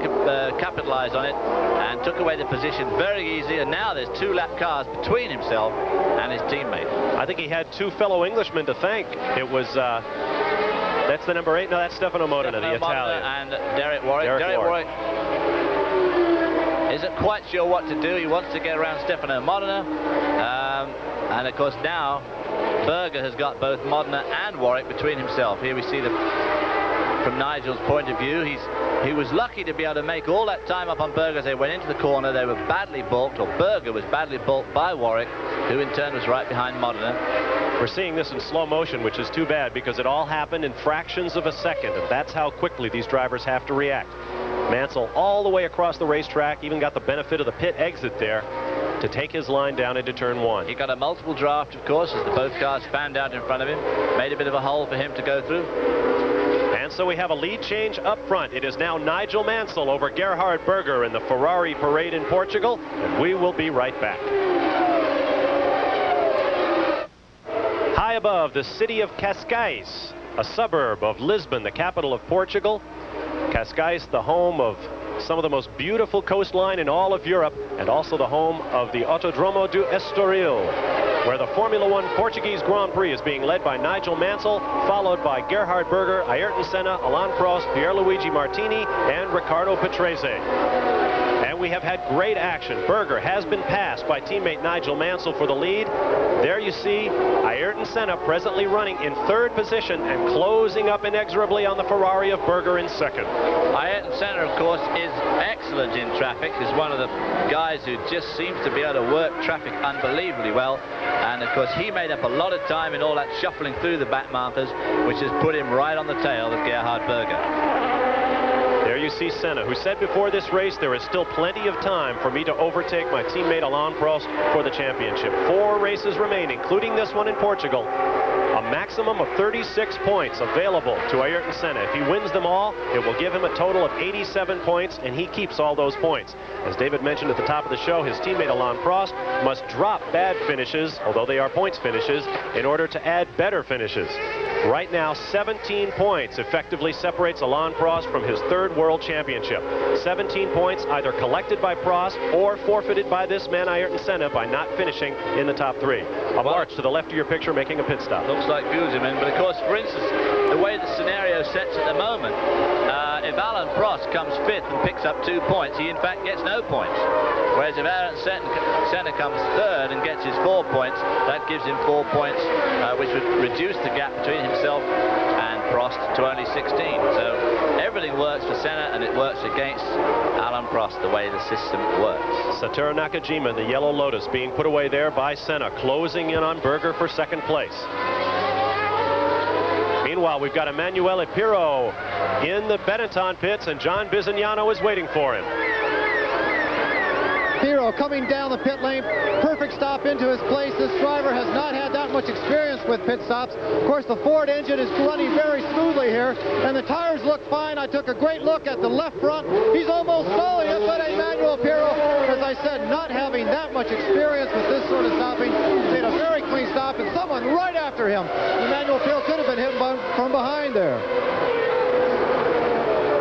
capitalize on it and took away the position very easy, and now there's 2 lap cars between himself and his teammate. I think he had 2 fellow Englishmen to thank. It was that's the number 8. No, that's Stefano Modena, the Italian. And Derek Warwick. Derek Warwick isn't quite sure what to do. He wants to get around Stefano Modena, and of course now Berger has got both Modena and Warwick between himself. Here we see from Nigel's point of view, he was lucky to be able to make all that time up on Berger as they went into the corner. They were badly balked, or Berger was badly balked by Warwick, who in turn was right behind Modena. We're seeing this in slow motion, which is too bad because it all happened in fractions of a second, and that's how quickly these drivers have to react. Mansell all the way across the racetrack, even got the benefit of the pit exit there to take his line down into turn 1. He got a multiple draft, of course, as both cars fanned out in front of him, made a bit of a hole for him to go through. And so we have a lead change up front. It is now Nigel Mansell over Gerhard Berger in the Ferrari parade in Portugal, and we will be right back. High above the city of Cascais, a suburb of Lisbon, the capital of Portugal. Cascais, the home of some of the most beautiful coastline in all of Europe, and also the home of the Autodromo do Estoril, where the Formula 1 Portuguese Grand Prix is being led by Nigel Mansell, followed by Gerhard Berger, Ayrton Senna, Alain Prost, Pierluigi Martini, and Riccardo Patrese. And we have had great action. Berger has been passed by teammate Nigel Mansell for the lead. There you see Ayrton Senna presently running in 3rd position and closing up inexorably on the Ferrari of Berger in 2nd. Ayrton Senna, of course, is excellent in traffic. He's one of the guys who just seems to be able to work traffic unbelievably well. And, of course, he made up a lot of time in all that shuffling through the back markers, which has put him right on the tail of Gerhard Berger. There you see Senna, who said before this race, there is still plenty of time for me to overtake my teammate Alain Prost for the championship. 4 races remain, including this one in Portugal. A maximum of 36 points available to Ayrton Senna. If he wins them all, it will give him a total of 87 points, and he keeps all those points. As David mentioned at the top of the show, his teammate Alain Prost must drop bad finishes, although they are points finishes, in order to add better finishes. Right now, 17 points effectively separates Alain Prost from his 3rd World Championship. 17 points either collected by Prost or forfeited by this man Ayrton Senna by not finishing in the top 3. A march to the left of your picture making a pit stop. Looks like Guzman, but of course, for instance, the way the scenario sets at the moment, if Alain Prost comes 5th and picks up 2 points, he in fact gets no points. Whereas if Ayrton Senna comes 3rd and gets his 4 points, that gives him 4 points, which would reduce the gap between himself and Prost to only 16. So everything works for Senna, and it works against Alain Prost, the way the system works. Satoru Nakajima, the Yellow Lotus, being put away there by Senna, closing in on Berger for 2nd place. Meanwhile, we've got Emanuele Pirro in the Benetton pits, and John Bizignano is waiting for him. Pirro coming down the pit lane, perfect stop into his place. This driver has not had that much experience with pit stops. Of course, the Ford engine is running very smoothly here, and the tires look fine. I took a great look at the left front. He's almost stalling it, but Emanuele Pirro, as I said, not having that much experience with this sort of stopping, made a very clean stop, and someone right after him. Emanuele Pirro could have been hit from behind there.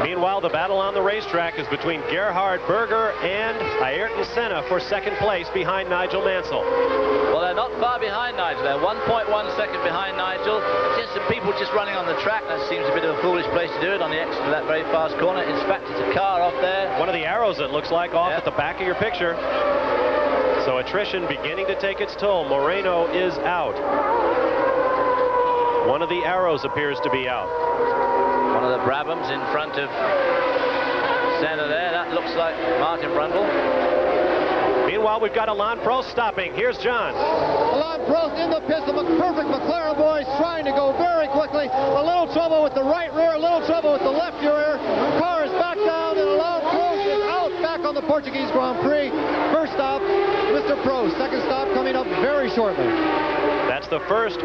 Meanwhile, the battle on the racetrack is between Gerhard Berger and Ayrton Senna for 2nd place behind Nigel Mansell. Well, they're not far behind Nigel. They're 1.1 second behind Nigel. Just some people just running on the track. That seems a bit of a foolish place to do it on the exit of that very fast corner. In fact, it's a car off there. One of the arrows, it looks like, off at the back of your picture. So attrition beginning to take its toll. Moreno is out. One of the arrows appears to be out. One of the Brabhams in front of Senna there. That looks like Martin Brundle. Meanwhile, we've got Alain Prost stopping. Here's John. Alain Prost in the pits. The perfect McLaren boys trying to go very quickly. A little trouble with the right rear, a little trouble with the left rear. The car is back down, and Alain Prost is out back on the Portuguese Grand Prix. First stop, Mr. Prost. 2nd stop coming up very shortly. That's the first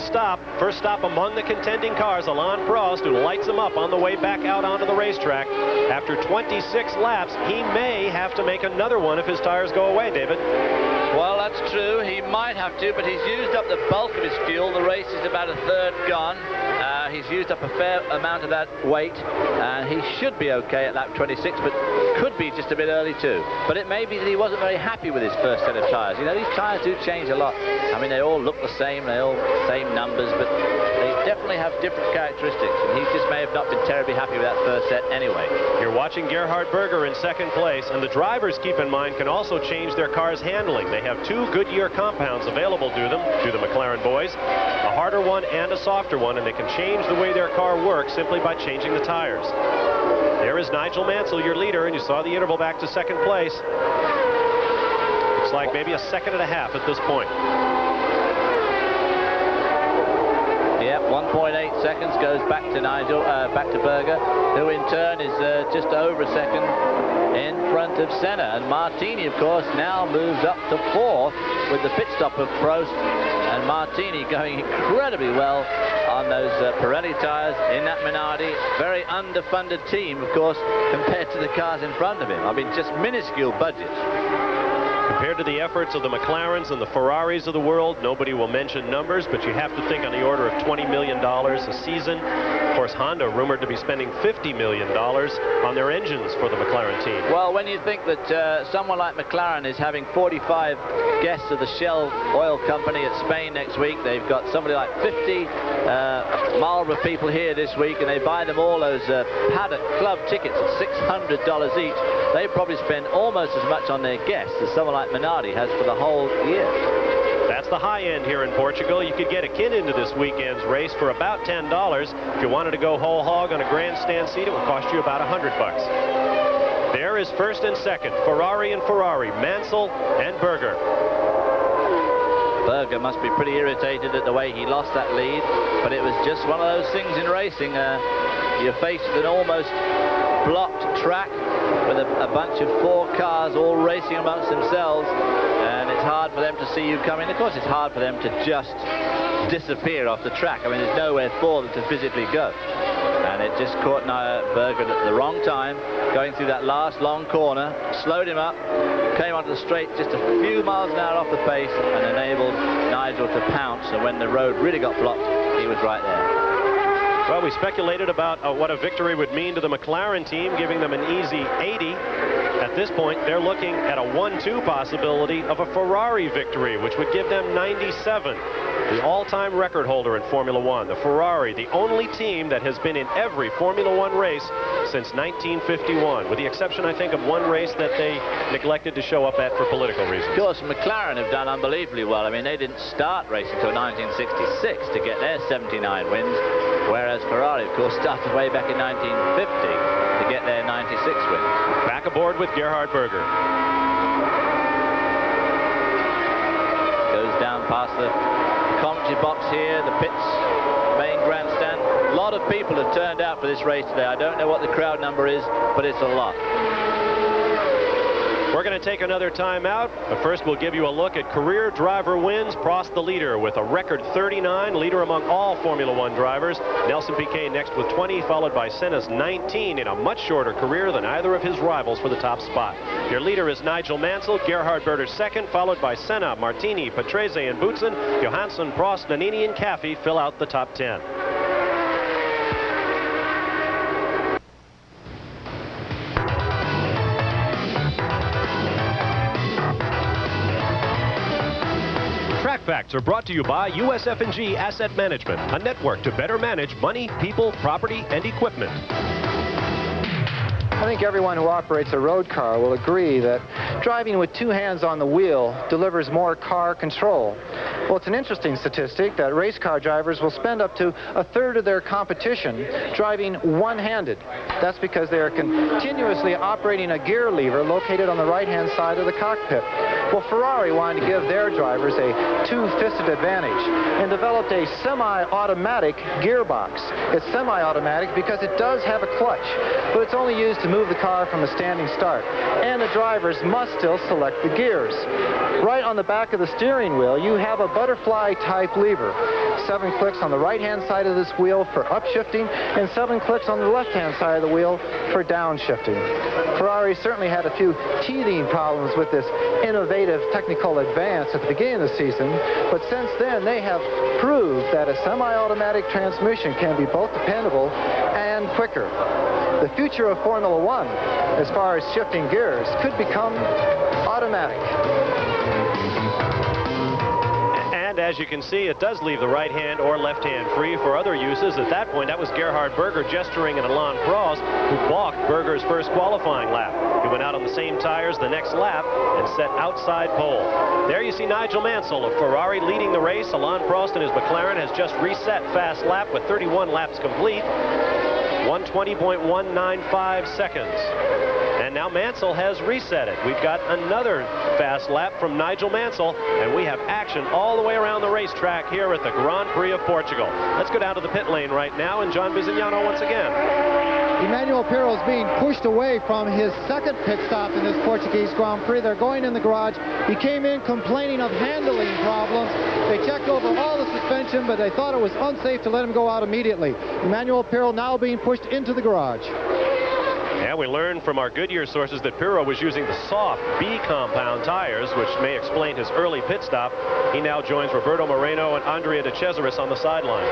stop among the contending cars. Alain Prost, who lights him up on the way back out onto the racetrack. After 26 laps, he may have to make another one if his tires go away, David. Well, that's true. He might have to, but he's used up the bulk of his fuel. The race is about a third gone. He's used up a fair amount of that weight, and he should be okay at lap 26, but could be just a bit early too. But it may be that he wasn't very happy with his first set of tires. You know, these tires do change a lot. I mean, they all look the same, they all same numbers, but they definitely have different characteristics, and he just may have not been terribly happy with that first set anyway. You're watching Gerhard Berger in second place, and the drivers, keep in mind, can also change their car's handling. They have 2 Goodyear compounds available to them, to the McLaren boys, a harder one and a softer one, and they can change the way their car works simply by changing the tires. There is Nigel Mansell, your leader, and you saw the interval back to second place. Looks like maybe a second and a half at this point. Yep, 1.8 seconds goes back to back to Berger, who in turn is just over a second in front of Senna. And Martini, of course, now moves up to 4th with the pit stop of Prost. And Martini going incredibly well on those Pirelli tires in that Minardi. Very underfunded team, of course, compared to the cars in front of him. I mean, just minuscule budgets. Compared to the efforts of the McLarens and the Ferraris of the world, nobody will mention numbers, but you have to think on the order of $20 million a season. Of course, Honda rumored to be spending $50 million on their engines for the McLaren team. Well, when you think that someone like McLaren is having 45 guests of the Shell Oil Company at Spain next week, they've got somebody like 50 Marlboro people here this week, and they buy them all those paddock club tickets at $600 each. They probably spend almost as much on their guests as someone like Minardi has for the whole year. That's the high end here in Portugal. You could get a kid into this weekend's race for about $10. If you wanted to go whole hog on a grandstand seat, it would cost you about $100. There is first and second, Ferrari and Ferrari, Mansell and Berger. Berger must be pretty irritated at the way he lost that lead, but it was just one of those things in racing. You're faced with an almost blocked track with a bunch of 4 cars all racing amongst themselves, and it's hard for them to see you coming. Of course, it's hard for them to just disappear off the track. I mean, there's nowhere for them to physically go. And it just caught Berger at the wrong time, going through that last long corner, slowed him up, came onto the straight just a few miles an hour off the pace, and enabled Nigel to pounce. And when the road really got blocked, he was right there. Well, we speculated about what a victory would mean to the McLaren team, giving them an easy 80. At this point, they're looking at a 1-2 possibility of a Ferrari victory, which would give them 97. The all-time record holder in Formula One, the Ferrari, the only team that has been in every Formula One race since 1951, with the exception, I think, of one race that they neglected to show up at for political reasons. Of course, McLaren have done unbelievably well. I mean, they didn't start racing until 1966 to get their 79 wins, whereas Ferrari, of course, started way back in 1950 to get their 96 wins. Back aboard with Gerhard Berger. Goes down past the commentary box here, the pits, main grandstand. A lot of people have turned out for this race today. I don't know what the crowd number is, but it's a lot. We're going to take another time out, but first we'll give you a look at career driver wins. Prost the leader with a record 39, leader among all Formula One drivers. Nelson Piquet next with 20, followed by Senna's 19 in a much shorter career than either of his rivals for the top spot. Your leader is Nigel Mansell, Gerhard Berger second, followed by Senna, Martini, Patrese, and Boutsen. Johansson, Prost, Nannini, and Caffey fill out the top 10. Facts are brought to you by USF&G Asset Management, a network to better manage money, people, property, and equipment. I think everyone who operates a road car will agree that driving with 2 hands on the wheel delivers more car control. Well, it's an interesting statistic that race car drivers will spend up to a third of their competition driving one-handed. That's because they are continuously operating a gear lever located on the right-hand side of the cockpit. Well, Ferrari wanted to give their drivers a two-fisted advantage and developed a semi-automatic gearbox. It's semi-automatic because it does have a clutch, but it's only used to move the car from a standing start, and the drivers must still select the gears. Right on the back of the steering wheel, you have a butterfly-type lever. 7 clicks on the right-hand side of this wheel for upshifting, and 7 clicks on the left-hand side of the wheel for downshifting. Ferrari certainly had a few teething problems with this innovative technical advance at the beginning of the season, but since then they have proved that a semi-automatic transmission can be both dependable and quicker. The future of Formula One, as far as shifting gears, could become automatic. And as you can see, it does leave the right hand or left hand free for other uses. At that point, that was Gerhard Berger gesturing at Alain Prost, who balked Berger's first qualifying lap. He went out on the same tires the next lap and set outside pole. There you see Nigel Mansell of Ferrari leading the race. Alain Prost in his McLaren has just reset fast lap with 31 laps complete. 120.195 seconds. And now Mansell has reset it. We've got another fast lap from Nigel Mansell, and we have action all the way around the racetrack here at the Grand Prix of Portugal. Let's go down to the pit lane right now, and John Bizignano once again. Emmanuel Pirro is being pushed away from his second pit stop in this Portuguese Grand Prix. They're going in the garage. He came in complaining of handling problems. They checked over all the suspension, but they thought it was unsafe to let him go out immediately. Emmanuel Pirro now being pushed into the garage. Yeah, we learned from our Goodyear sources that Pirro was using the soft B compound tires, which may explain his early pit stop. He now joins Roberto Moreno and Andrea De Cesaris on the sideline.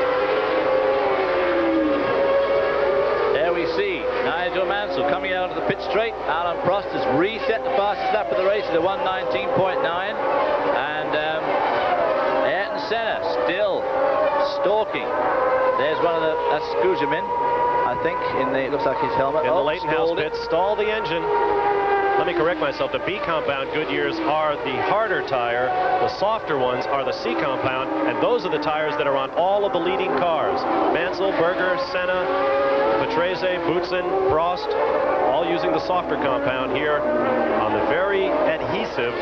There we see Nigel Mansell coming out of the pit straight. Alain Prost has reset the fastest lap of the race at a 119.9. And Ayrton Senna still stalking. There's one of the, that's Gujamin, I think, it looks like his helmet. In the Leighton House pit, stall the engine. Let me correct myself. The B compound Goodyears are the harder tire. The softer ones are the C compound, and those are the tires that are on all of the leading cars. Mansell, Berger, Senna, Patrese, Boutsen, Prost, all using the softer compound here on the very adhesive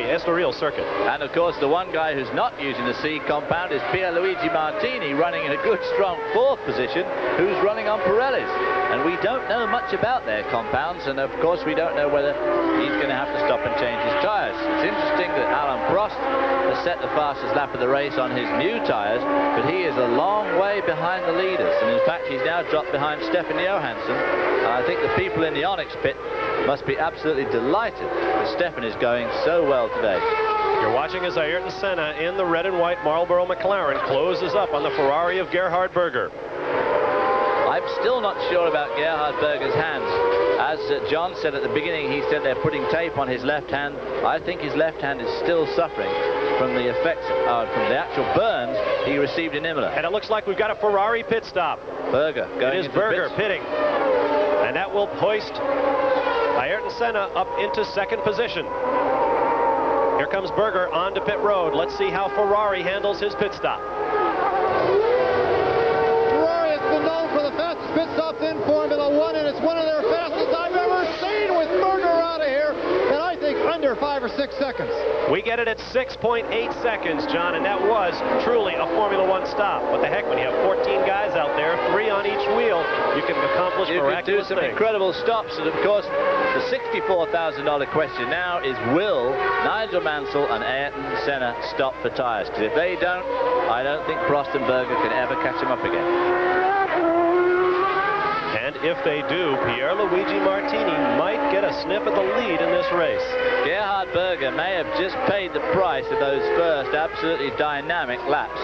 Estoril circuit. And of course, the one guy who's not using the C compound is Pierluigi Martini, running in a good, strong fourth position, who's running on Pirellis. And we don't know much about their compounds, and of course we don't know whether he's going to have to stop and change his tires. It's interesting that Alain Prost has set the fastest lap of the race on his new tires, but he is a long way behind the leaders, and in fact he's now dropped behind Stefan Johansson. And I think the people in the Onyx pit must be absolutely delighted that Stefan is going so well today. You're watching as Ayrton Senna in the red and white Marlboro McLaren closes up on the Ferrari of Gerhard Berger. I'm still not sure about Gerhard Berger's hands. As John said at the beginning, he said they're putting tape on his left hand. I think his left hand is still suffering from the effects, from the actual burns he received in Imola. And it looks like we've got a Ferrari pit stop. Berger going It is Berger pitting. And that will hoist Ayrton Senna up into second position. Here comes Berger onto pit road. Let's see how Ferrari handles his pit stop. Ferrari has been known for the fastest pit stops in Formula One, and it's one of their fastest I've ever seen with Berger out of here, and I think under 5 or 6 seconds. We get it at 6.8 seconds, John, and that was truly a Formula One stop. What the heck, when you have 14 guys out there, 3 on each wheel, you can accomplish miraculous things. You can do some incredible stops, and of course, the $64,000 question now is, will Nigel Mansell and Ayrton Senna stop for tires? Because if they don't, I don't think Prost and Berger can ever catch them up again. And if they do, Pierluigi Martini might get a sniff at the lead in this race. Gerhard Berger may have just paid the price of those first absolutely dynamic laps.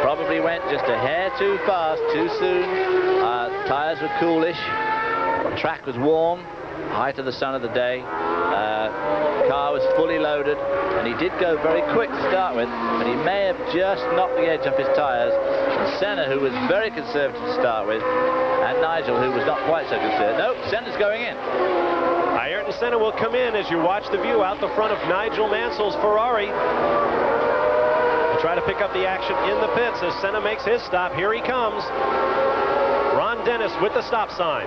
Probably went just a hair too fast, too soon. Tires were coolish. The track was warm. Height of the sun of the day. Car was fully loaded, and he did go very quick to start with, but he may have just knocked the edge off his tires. And Senna, who was very conservative to start with, and Nigel, who was not quite so conservative. Nope, Senna's going in. Ayrton Senna will come in as you watch the view out the front of Nigel Mansell's Ferrari. We'll try to pick up the action in the pits as Senna makes his stop. Here he comes. Ron Dennis with the stop sign.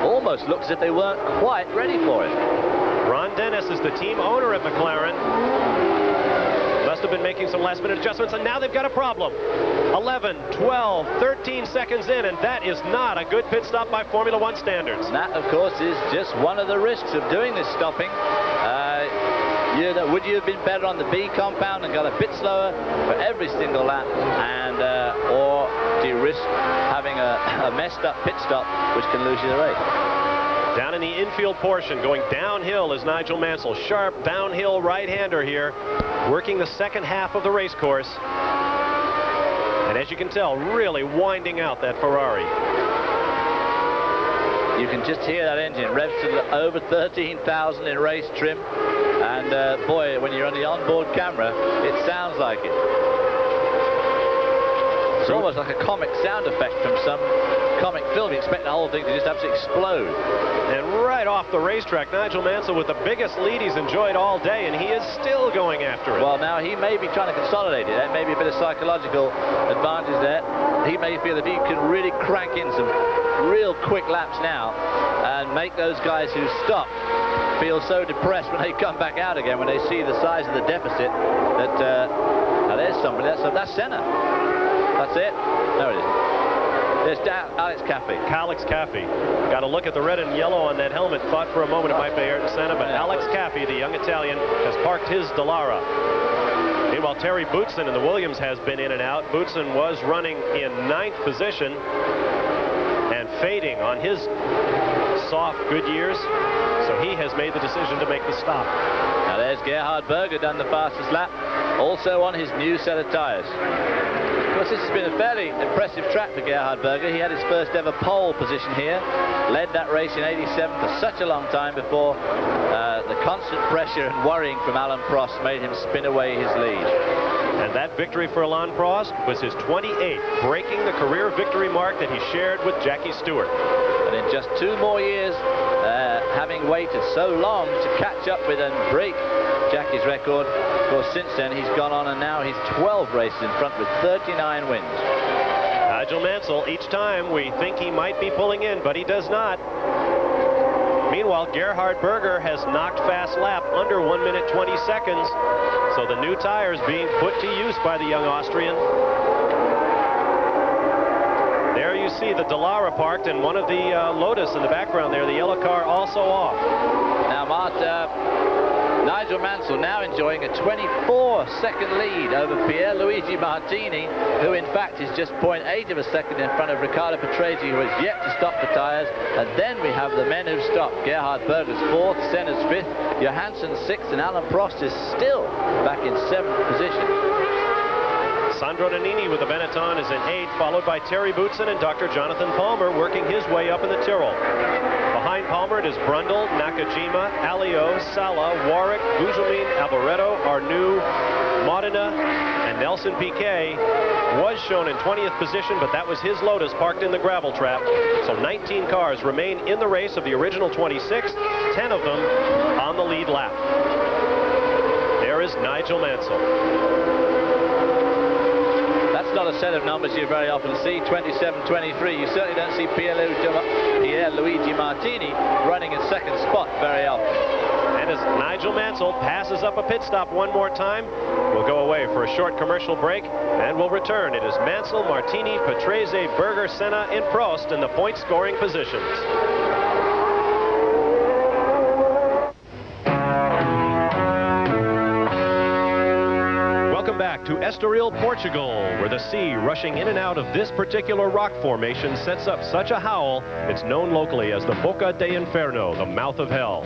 Almost looks as if they weren't quite ready for it. Ron Dennis is the team owner at McLaren. Must have been making some last-minute adjustments, and now they've got a problem. 11, 12, 13 seconds in, and that is not a good pit stop by Formula One standards. And that, of course, is just one of the risks of doing this stopping. Would you have been better on the B compound and got a bit slower for every single lap, and or do you risk having a messed up pit stop, which can lose you the race? Down in the infield portion, going downhill is Nigel Mansell. Sharp downhill right-hander here, working the second half of the race course. And as you can tell, really winding out that Ferrari. You can just hear that engine revs to over 13,000 in race trim. And boy, when you're on the onboard camera, it sounds like it. It's almost like a comic sound effect from some comic film. You expect the whole thing to just absolutely explode. And right off the racetrack, Nigel Mansell with the biggest lead he's enjoyed all day, and he is still going after it. Well, now he may be trying to consolidate it. There may be a bit of psychological advantage there. He may feel that he can really crank in some real quick laps now and make those guys who stop feel so depressed when they come back out again, when they see the size of the deficit, that now there's somebody. That's Senna. That's it. No, it isn't. There's Alex Caffey. Alex Caffey. Got to look at the red and yellow on that helmet. Thought for a moment it might be Ayrton Senna, but Alex Caffey, the young Italian, has parked his Dallara. Meanwhile, Terry Boutsen in the Williams has been in and out. Boutsen was running in 9th position and fading on his soft Goodyears, so he has made the decision to make the stop. Now there's Gerhard Berger, done the fastest lap, also on his new set of tires. Of course, this has been a fairly impressive track for Gerhard Berger. He had his first ever pole position here, led that race in '87 for such a long time before the constant pressure and worrying from Alain Prost made him spin away his lead. And that victory for Alain Prost was his 28th, breaking the career victory mark that he shared with Jackie Stewart. And in just 2 more years, having waited so long to catch up with and break Jackie's record, of course, since then he's gone on, and now he's 12 races in front with 39 wins. Nigel Mansell, each time we think he might be pulling in, but he does not. Meanwhile, Gerhard Berger has knocked fast lap under 1 minute 20 seconds. So the new tires being put to use by the young Austrian. There you see the Dallara parked, and one of the Lotus in the background there, the yellow car also off. Now, Nigel Mansell now enjoying a 24-second lead over Pierluigi Martini, who in fact is just 0.8 of a second in front of Riccardo Patrese, who has yet to stop the tires. And then we have the men who've stopped. Gerhard Berger's 4th, Senna's 5th, Johansson's 6th, and Alain Prost is still back in 7th position. Sandro Nannini with the Benetton is in 8th, followed by Terry Boutsen and Dr. Jonathan Palmer working his way up in the Tyrrell. Behind Palmer, it is Brundle, Nakajima, Alio, Sala, Warwick, Gugelmin, Alboreto, Arnoux, Modena, and Nelson Piquet was shown in 20th position, but that was his Lotus parked in the gravel trap. So 19 cars remain in the race of the original 26, 10 of them on the lead lap. There is Nigel Mansell. That's not a set of numbers you very often see, 27-23. You certainly don't see Pierluigi Martini running in 2nd spot very often. And as Nigel Mansell passes up a pit stop one more time, we'll go away for a short commercial break, and we'll return. It is Mansell, Martini, Patrese, Berger, Senna, and Prost in the point-scoring positions. Back to Estoril, Portugal, where the sea rushing in and out of this particular rock formation sets up such a howl, it's known locally as the Boca de Inferno, the mouth of hell.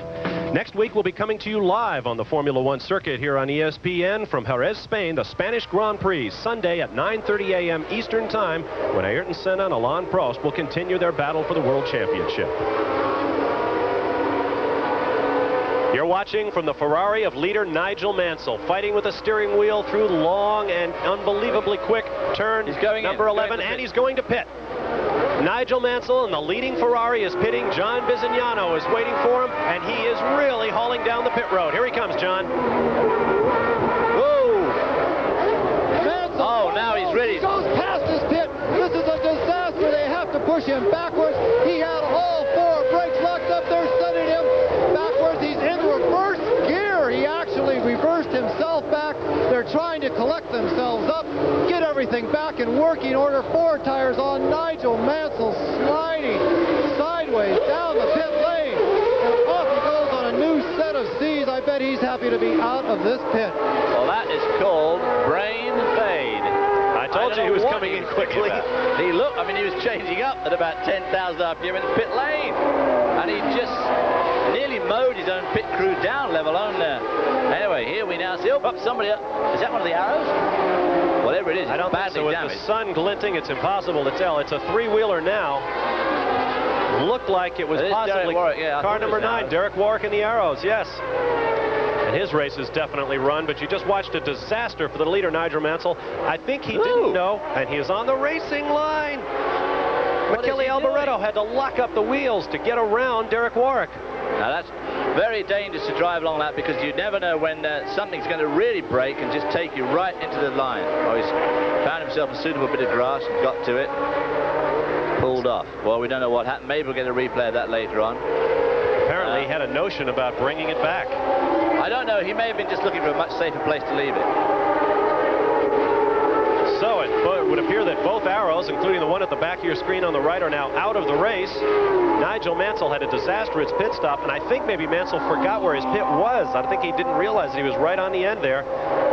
Next week, we'll be coming to you live on the Formula One circuit here on ESPN from Jerez, Spain, the Spanish Grand Prix, Sunday at 9:30 a.m. Eastern Time, when Ayrton Senna and Alain Prost will continue their battle for the World Championship. You're watching from the Ferrari of leader Nigel Mansell, fighting with the steering wheel through long and unbelievably quick turn number 11, and he's going to pit. Nigel Mansell in the leading Ferrari is pitting. John Bizignano is waiting for him, and he is really hauling down the pit road. Here he comes, John. Whoa! Oh, now he's ready. He goes past his pit. This is a disaster. They have to push him backwards. He had all 4 brakes locked up there, sending him backwards. He's inward. everything back in working order. 4 tires on. Nigel Mansell sliding sideways down the pit lane. And off he goes on a new set of C's. I bet he's happy to be out of this pit. Well, that is called brain fade. I told you he was coming in quickly. He looked, I mean, he was changing up at about 10,000 RPM in the pit lane. And he just nearly mowed his own pit crew down, let alone there. Anyway, here we now see, oh, somebody, is that one of the arrows? Whatever it is, I don't think so. With the sun glinting, it's impossible to tell. It's a 3-wheeler now. Looked like it was possibly car number 9, Derek Warwick in the Arrows, yes. And his race is definitely run, but you just watched a disaster for the leader, Nigel Mansell. I think he didn't know, and he is on the racing line. McKinley Alboreto had to lock up the wheels to get around Derek Warwick. Now that's very dangerous to drive along that, because you never know when something's going to really break and just take you right into the line. Oh, he's found himself a suitable bit of grass and got to it. Pulled off. Well, we don't know what happened. Maybe we'll get a replay of that later on. Apparently he had a notion about bringing it back. I don't know. He may have been just looking for a much safer place to leave it. So it would appear that both arrows, including the one at the back of your screen on the right, are now out of the race. Nigel Mansell had a disastrous pit stop, and I think maybe Mansell forgot where his pit was. I think he didn't realize that he was right on the end there.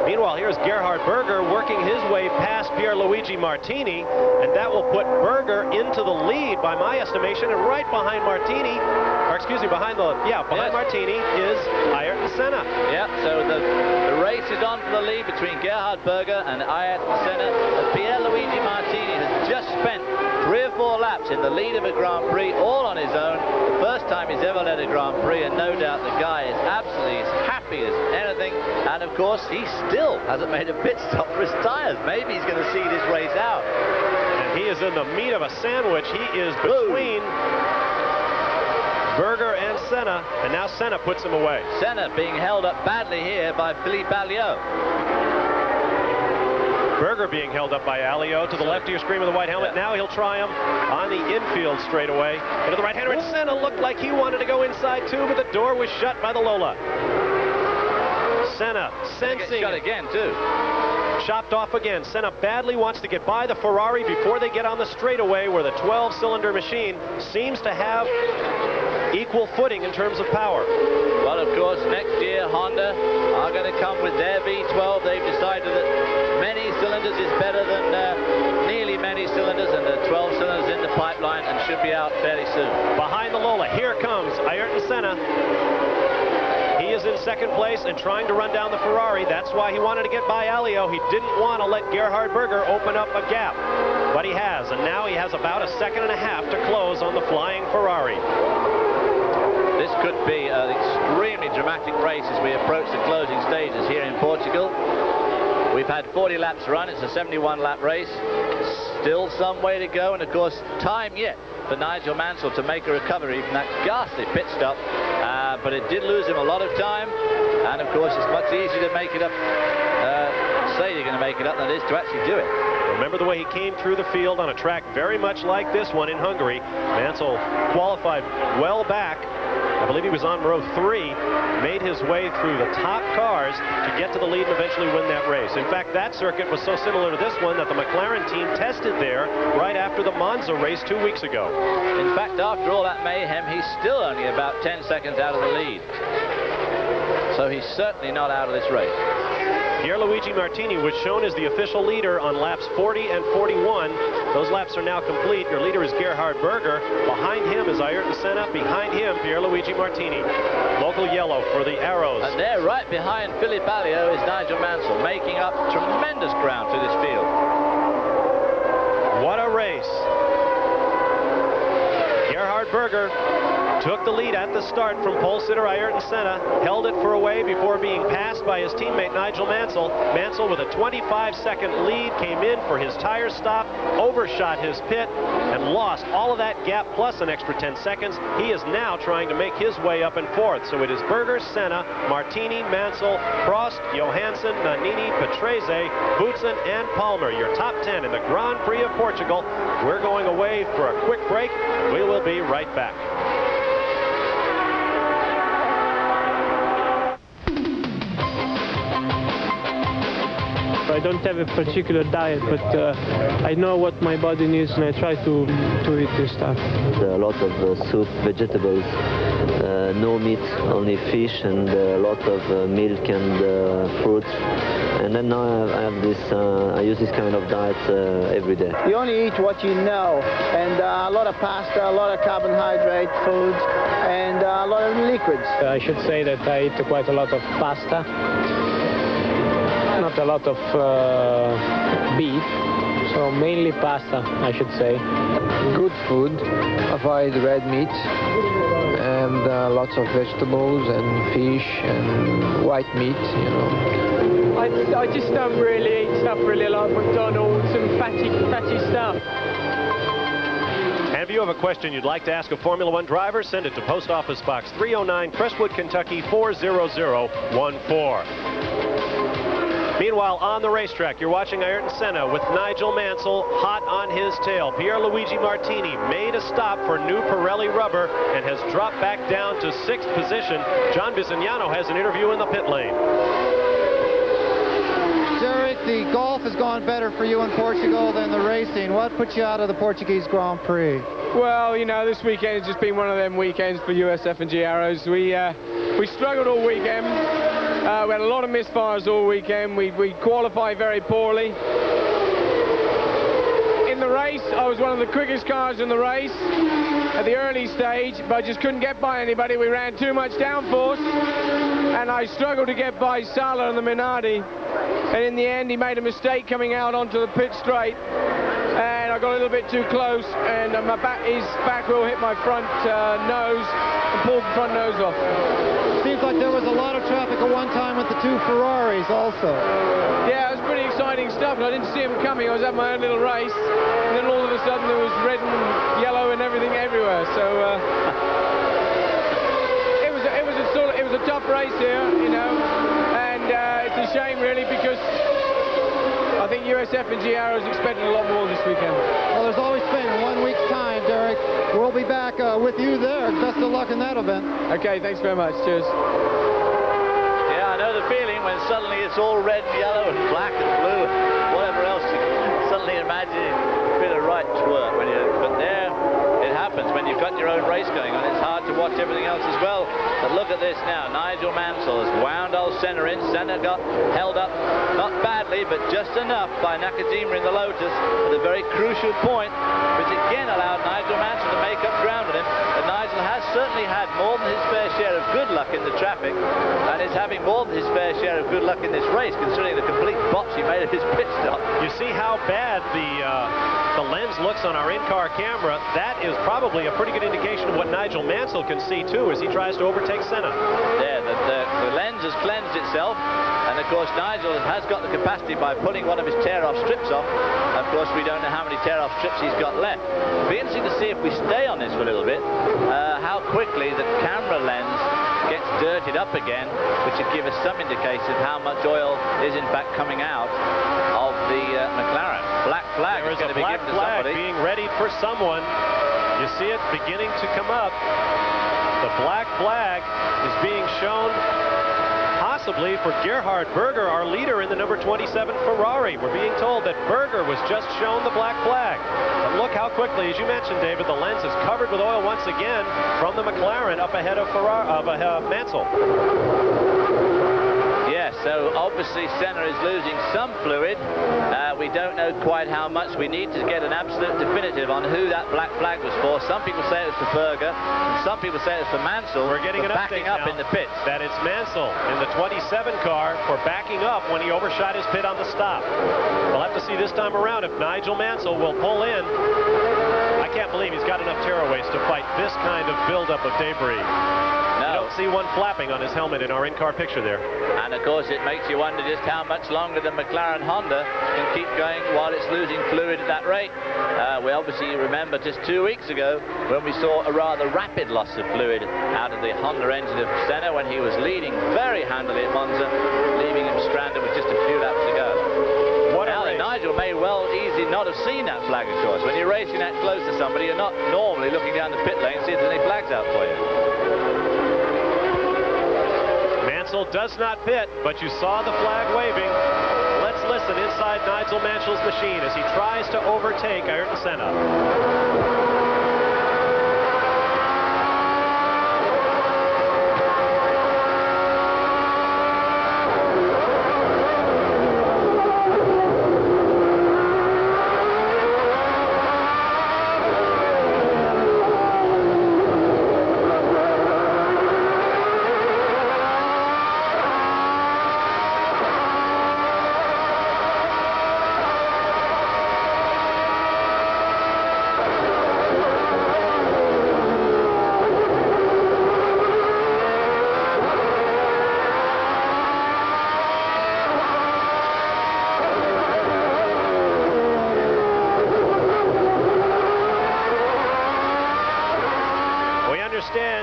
Meanwhile, here's Gerhard Berger working his way past Pierluigi Martini, and that will put Berger into the lead by my estimation, and right behind Martini, or excuse me, behind Martini is Ayrton Senna. Yeah, so the race is on for the lead between Gerhard Berger and Ayrton Senna. Pierluigi Martini has just spent 3 or 4 laps in the lead of a Grand Prix, all on his own. The first time he's ever led a Grand Prix, and no doubt the guy is absolutely as happy as anything. And of course, he still hasn't made a pit stop for his tires. Maybe he's going to see this race out. And he is in the meat of a sandwich. He is between Berger and Senna, and now Senna puts him away. Senna being held up badly here by Philippe Alliot. Berger being held up by Alliot to the left of your screen with the white helmet. Now he'll try him on the infield straightaway. Into the right-hander, and Senna looked like he wanted to go inside too, but the door was shut by the Lola. Senna sensing. Shut again too. Chopped off again. Senna badly wants to get by the Ferrari before they get on the straightaway, where the 12-cylinder machine seems to have equal footing in terms of power. Well, of course, next year Honda are going to come with their V12. They've decided that many cylinders is better than nearly many cylinders, and the 12 cylinders in the pipeline and should be out fairly soon. Behind the Lola, here comes Ayrton Senna. He is in second place and trying to run down the Ferrari. That's why he wanted to get by Alliot. He didn't want to let Gerhard Berger open up a gap, but he has, and now he has about a second and a half to close on the flying Ferrari. This could be an extremely dramatic race as we approach the closing stages here in Portugal. We've had 40 laps run. It's a 71-lap race. Still some way to go, and of course, time yet for Nigel Mansell to make a recovery from that ghastly pit stop. But it did lose him a lot of time, and of course, it's much easier to make it up, say you're going to make it up, than it is to actually do it. Remember the way he came through the field on a track very much like this one in Hungary. Mansell qualified well back. I believe he was on row 3, made his way through the top cars to get to the lead and eventually win that race. In fact, that circuit was so similar to this one that the McLaren team tested there right after the Monza race 2 weeks ago. In fact, after all that mayhem, he's still only about 10 seconds out of the lead. So he's certainly not out of this race. Pierluigi Martini was shown as the official leader on laps 40 and 41. Those laps are now complete. Your leader is Gerhard Berger. Behind him is Ayrton Senna. Behind him, Pierluigi Martini. Local yellow for the Arrows. And there, right behind Philippe Alliot, is Nigel Mansell, making up tremendous ground through this field. What a race. Gerhard Berger took the lead at the start from pole sitter Ayrton Senna, held it for a way before being passed by his teammate Nigel Mansell. Mansell, with a 25-second lead, came in for his tire stop, overshot his pit, and lost all of that gap plus an extra 10 seconds. He is now trying to make his way up in fourth. So it is Berger, Senna, Martini, Mansell, Prost, Johansson, Nannini, Patrese, Boutsen, and Palmer. Your top 10 in the Grand Prix of Portugal. We're going away for a quick break. We will be right back. I don't have a particular diet, but I know what my body needs, and I try to eat this stuff. A lot of soup, vegetables, no meat, only fish, and a lot of milk and fruit. And then now I have this, I use this kind of diet every day. You only eat what you know, and a lot of pasta, a lot of carbohydrate foods, and a lot of liquids. I should say that I eat quite a lot of pasta, not a lot of beef, so mainly pasta, I should say. Good food, avoid red meat, and lots of vegetables and fish and white meat, you know. I just don't really eat stuff really like McDonald's and fatty stuff. And if you have a question you'd like to ask a Formula One driver, send it to Post Office Box 309, Crestwood, Kentucky 40014. Meanwhile, on the racetrack, you're watching Ayrton Senna with Nigel Mansell hot on his tail. Pierluigi Martini made a stop for new Pirelli rubber and has dropped back down to 6th position. John Bisignano has an interview in the pit lane. Derek, the golf has gone better for you in Portugal than the racing. What put you out of the Portuguese Grand Prix? Well, you know, this weekend has just been one of them weekends for USF&G Arrows. We struggled all weekend. We had a lot of misfires all weekend. We qualified very poorly. In the race, I was one of the quickest cars in the race at the early stage, but I just couldn't get by anybody. We ran too much downforce, and I struggled to get by Sala and the Minardi. And in the end, he made a mistake coming out onto the pit straight, and I got a little bit too close, and his back wheel hit my front nose and pulled the front nose off. Seems like there was a lot of traffic at one time with the two Ferraris also. Yeah, it was pretty exciting stuff, and I didn't see them coming. I was at my own little race, and then all of a sudden there was red and yellow and everything everywhere. So it was a tough race here, you know, and it's a shame really, because I think USF&G Arrows expected a lot more this weekend. Well, there's always been 1 week's time, Derek. We'll be back with you there. Best of luck in that event. Okay, thanks very much. Cheers. Yeah, I know the feeling when suddenly it's all red and yellow and black and blue and whatever else. You suddenly imagine a bit of right twerk when but there it happens when you've got your own race going on. It's hard to watch everything else as well. But look at this now. Nigel Mansell has wound old Senna in. Senna got held up, not badly, but just enough by Nakajima in the Lotus at a very crucial point, which again allowed Nigel Mansell to make up ground with him. And Nigel has certainly had more than his fair share of good luck in the traffic, and is having more than his fair share of good luck in this race, considering the complete botch he made at his pit stop. You see how bad the lens looks on our in-car camera. That is probably a pretty good indication of what Nigel Mansell can see too as he tries to overtake Senna. Yeah, the lens has cleansed itself, and of course Nigel has got the capacity by pulling one of his tear-off strips off. Of course, we don't know how many tear-off strips he's got left. It'll be interesting to see if we stay on this for a little bit, how quickly the camera lens gets dirtied up again, which would give us some indication of how much oil is in fact coming out of the McLaren. Black flag is going to be given to somebody. Being readied for someone. You see it beginning to come up. The black flag is being shown possibly for Gerhard Berger, our leader in the number 27 Ferrari. We're being told that Berger was just shown the black flag. But look how quickly, as you mentioned, David, the lens is covered with oil once again from the McLaren up ahead of Mansell. Yes, so obviously Senna is losing some fluid. We don't know quite how much. We need to get an absolute definitive on who that black flag was for. Some people say it was for Berger, and some people say it was for Mansell. We're getting an backing up in the pits. That it's Mansell in the 27 car for backing up when he overshot his pit on the stop. We'll have to see this time around if Nigel Mansell will pull in. I can't believe he's got enough tearaways to fight this kind of buildup of debris. No. You don't see one flapping on his helmet in our in-car picture there. And of course it makes you wonder just how much longer the McLaren Honda can keep going while it's losing fluid at that rate. We obviously remember just 2 weeks ago when we saw a rather rapid loss of fluid out of the Honda engine of Senna when he was leading very handily at Monza, leaving him stranded with just a few laps to go. Nigel may well easily not have seen that flag, of course. When you're racing that close to somebody, you're not normally looking down the pit lane to see if there's any flags out for you. Mansell does not pit, but you saw the flag waving. Let's listen. Dennis and inside Nigel Mansell's machine as he tries to overtake Ayrton Senna.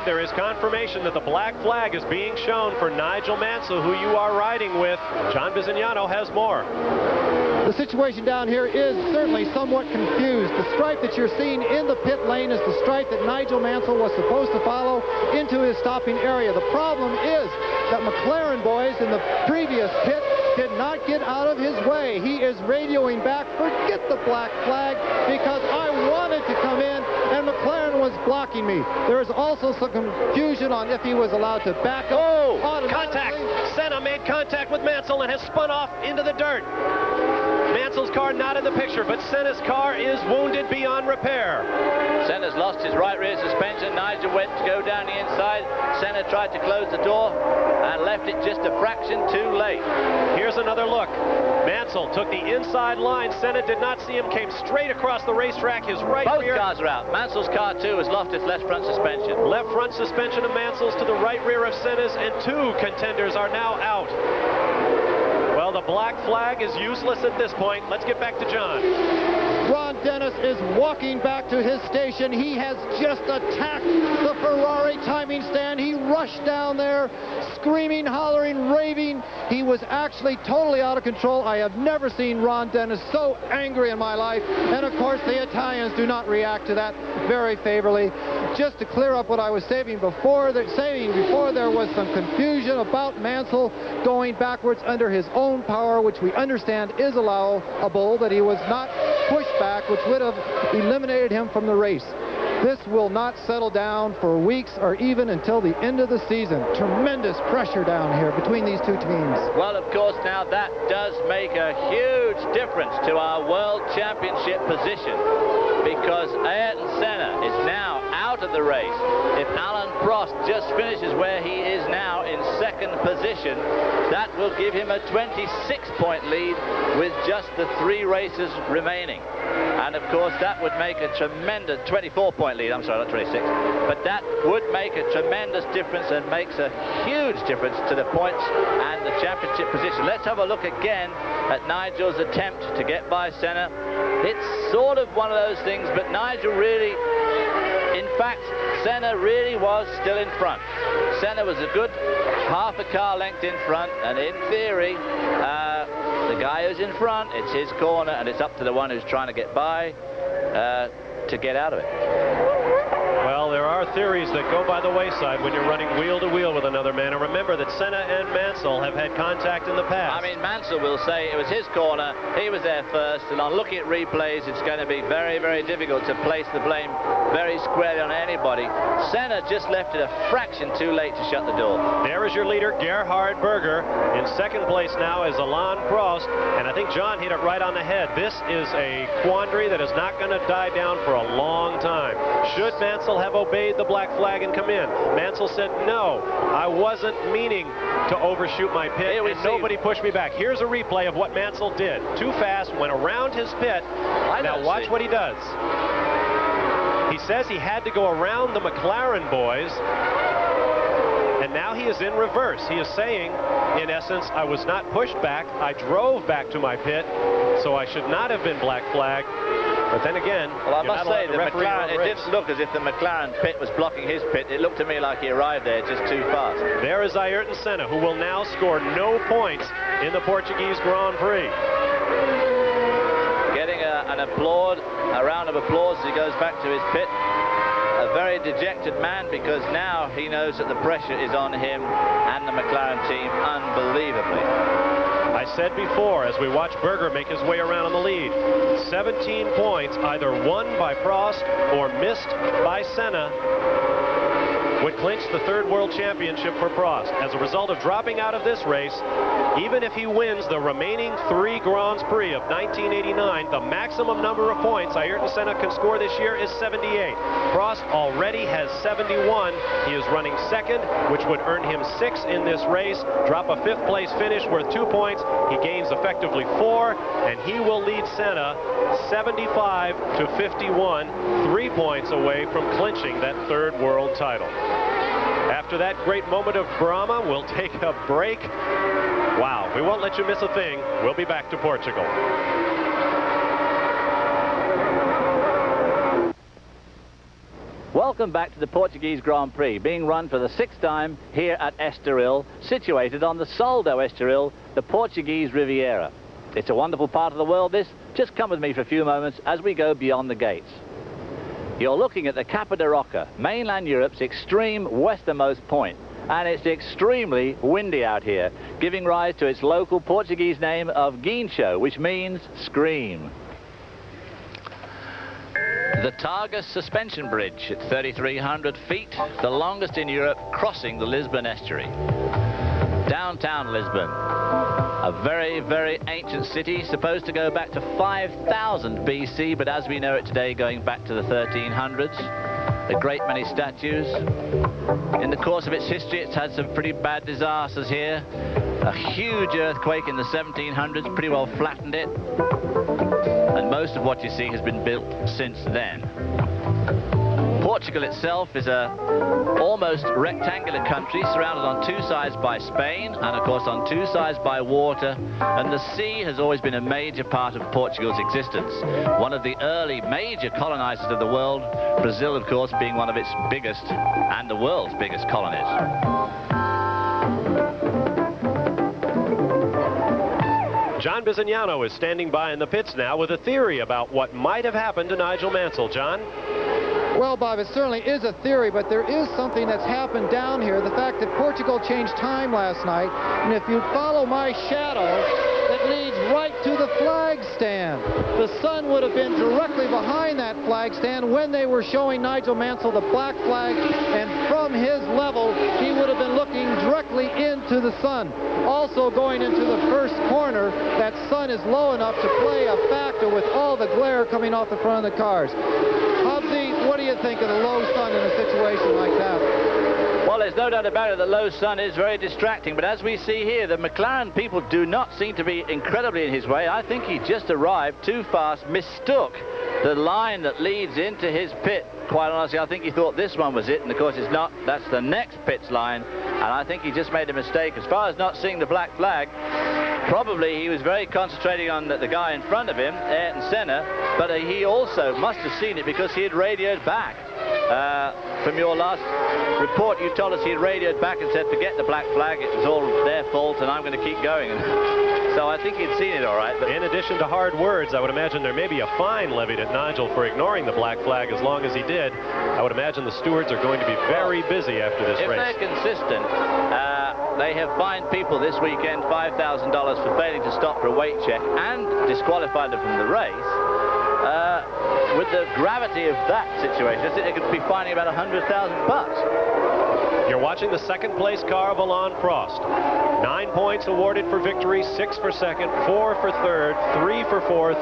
There is confirmation that the black flag is being shown for Nigel Mansell, who you are riding with. John Bizignano has more. The situation down here is certainly somewhat confused. The stripe that you're seeing in the pit lane is the stripe that Nigel Mansell was supposed to follow into his stopping area. The problem is that McLaren boys in the previous pit did not get out of his way. He is radioing back, forget the black flag, because I wanted to come in and McLaren was blocking me. There is also some confusion on if he was allowed to back up. Oh, contact! Senna made contact with Mansell and has spun off into the dirt. Mansell's car not in the picture, but Senna's car is wounded beyond repair. Senna's lost his right rear suspension. Nigel went to go down the inside. Senna tried to close the door and left it just a fraction too late. Here's another look. Mansell took the inside line. Senna did not see him, came straight across the racetrack. His right rear. Both cars are out. Mansell's car, too, has lost its left front suspension. Left front suspension of Mansell's to the right rear of Senna's, and two contenders are now out. Well, the black flag is useless at this point. Let's get back to John. Ron Dennis is walking back to his station. He has just attacked the Ferrari timing stand. He rushed down there, screaming, hollering, raving. He was actually totally out of control. I have never seen Ron Dennis so angry in my life. And of course, the Italians do not react to that very favorably. Just to clear up what I was saying before, there was some confusion about Mansell going backwards under his own power, which we understand is allowable, that he was not pushed back, which would have eliminated him from the race. This will not settle down for weeks or even until the end of the season. Tremendous pressure down here between these two teams. Well, of course, now that does make a huge difference to our World Championship position, because Ayrton Senna is now out of the race. If Alain Prost just finishes where he is now in second position, that will give him a 26-point lead with just the 3 races remaining. And of course, that would make a tremendous 24-point lead. I'm sorry, not 26. But that would make a tremendous difference and makes a huge difference to the points and the championship position. Let's have a look again at Nigel's attempt to get by Senna. It's sort of one of those things, but Nigel really, in fact, Senna really was still in front. Senna was a good half a car length in front, and in theory, the guy who's in front, it's his corner, and it's up to the one who's trying to get by to get out of it. Well, there are theories that go by the wayside when you're running wheel to wheel with another man. And remember that Senna and Mansell have had contact in the past. I mean, Mansell will say it was his corner, he was there first, and on looking at replays, it's going to be very, very difficult to place the blame very squarely on anybody. Senna just left it a fraction too late to shut the door. There is your leader, Gerhard Berger. In second place now is Alain Prost, and I think John hit it right on the head. This is a quandary that is not going to die down for a long time. Should Mansell have obeyed the black flag and come in? Mansell said, no, I wasn't meaning to overshoot my pit, and nobody pushed me back. Here's a replay of what Mansell did. Too fast, went around his pit. Now watch what he does. He says he had to go around the McLaren boys, and now he is in reverse. He is saying, in essence, I was not pushed back. I drove back to my pit, so I should not have been black flagged. But then again, well, I must say, the McLaren, it didn't look as if the McLaren pit was blocking his pit. It looked to me like he arrived there just too fast. There is Ayrton Senna, who will now score no points in the Portuguese Grand Prix. Getting a round of applause as he goes back to his pit. A very dejected man, because now he knows that the pressure is on him and the McLaren team unbelievably. I said before, as we watch Berger make his way around on the lead, 17 points, either won by Prost or missed by Senna, would clinch the third world championship for Prost. As a result of dropping out of this race, even if he wins the remaining 3 Grands Prix of 1989, the maximum number of points Ayrton Senna can score this year is 78. Prost already has 71. He is running second, which would earn him 6 in this race, drop a 5th place finish worth 2 points. He gains effectively 4, and he will lead Senna 75 to 51, 3 points away from clinching that third world title. After that great moment of drama, we'll take a break. Wow, we won't let you miss a thing. We'll be back to Portugal. Welcome back to the Portuguese Grand Prix, being run for the 6th time here at Estoril, situated on the Soldo Estoril, the Portuguese Riviera. It's a wonderful part of the world, this. Just come with me for a few moments as we go beyond the gates. You're looking at the Capa da Roca, mainland Europe's extreme westernmost point, and it's extremely windy out here, giving rise to its local Portuguese name of Guincho, which means scream. The Targa suspension bridge at 3,300 feet, the longest in Europe, crossing the Lisbon estuary. Downtown Lisbon, a very, very ancient city, supposed to go back to 5000 BC, but as we know it today, going back to the 1300s. A great many statues. In the course of its history, it's had some pretty bad disasters here. A huge earthquake in the 1700s pretty well flattened it. And most of what you see has been built since then. Portugal itself is a almost rectangular country surrounded on 2 sides by Spain and of course on 2 sides by water, and the sea has always been a major part of Portugal's existence. One of the early major colonizers of the world, Brazil of course being one of its biggest and the world's biggest colonies. John Bizignano is standing by in the pits now with a theory about what might have happened to Nigel Mansell. John? Well, Bob, it certainly is a theory, but there is something that's happened down here. The fact that Portugal changed time last night, and if you follow my shadow, it leads right to the flag stand. The sun would have been directly behind that flag stand when they were showing Nigel Mansell the black flag, and from his level, he would have been looking directly into the sun. Also going into the first corner, that sun is low enough to play a factor with all the glare coming off the front of the cars. Hubsy, what do you think of the low sun in a situation like that? Well, there's no doubt about it, the low sun is very distracting, but as we see here, the McLaren people do not seem to be incredibly in his way. I think he just arrived too fast, mistook the line that leads into his pit. Quite honestly, I think he thought this one was it, and of course it's not. That's the next pit's line, and I think he just made a mistake. As far as not seeing the black flag, probably he was very concentrating on the guy in front of him, Ayrton Senna, but he also must have seen it because he had radioed back. From your last report, you told us he had radioed back and said, forget the black flag, it was all their fault and I'm going to keep going. So I think he'd seen it all right. But in addition to hard words, I would imagine there may be a fine levied at Nigel for ignoring the black flag as long as he did. I would imagine the stewards are going to be very busy after this race. If they're consistent, they have fined people this weekend $5,000 for failing to stop for a weight check and disqualified them from the race. With the gravity of that situation, I think they could be finding about $100,000. You're watching the second place car of Alain Prost. 9 points awarded for victory, 6 for second, 4 for third, 3 for fourth,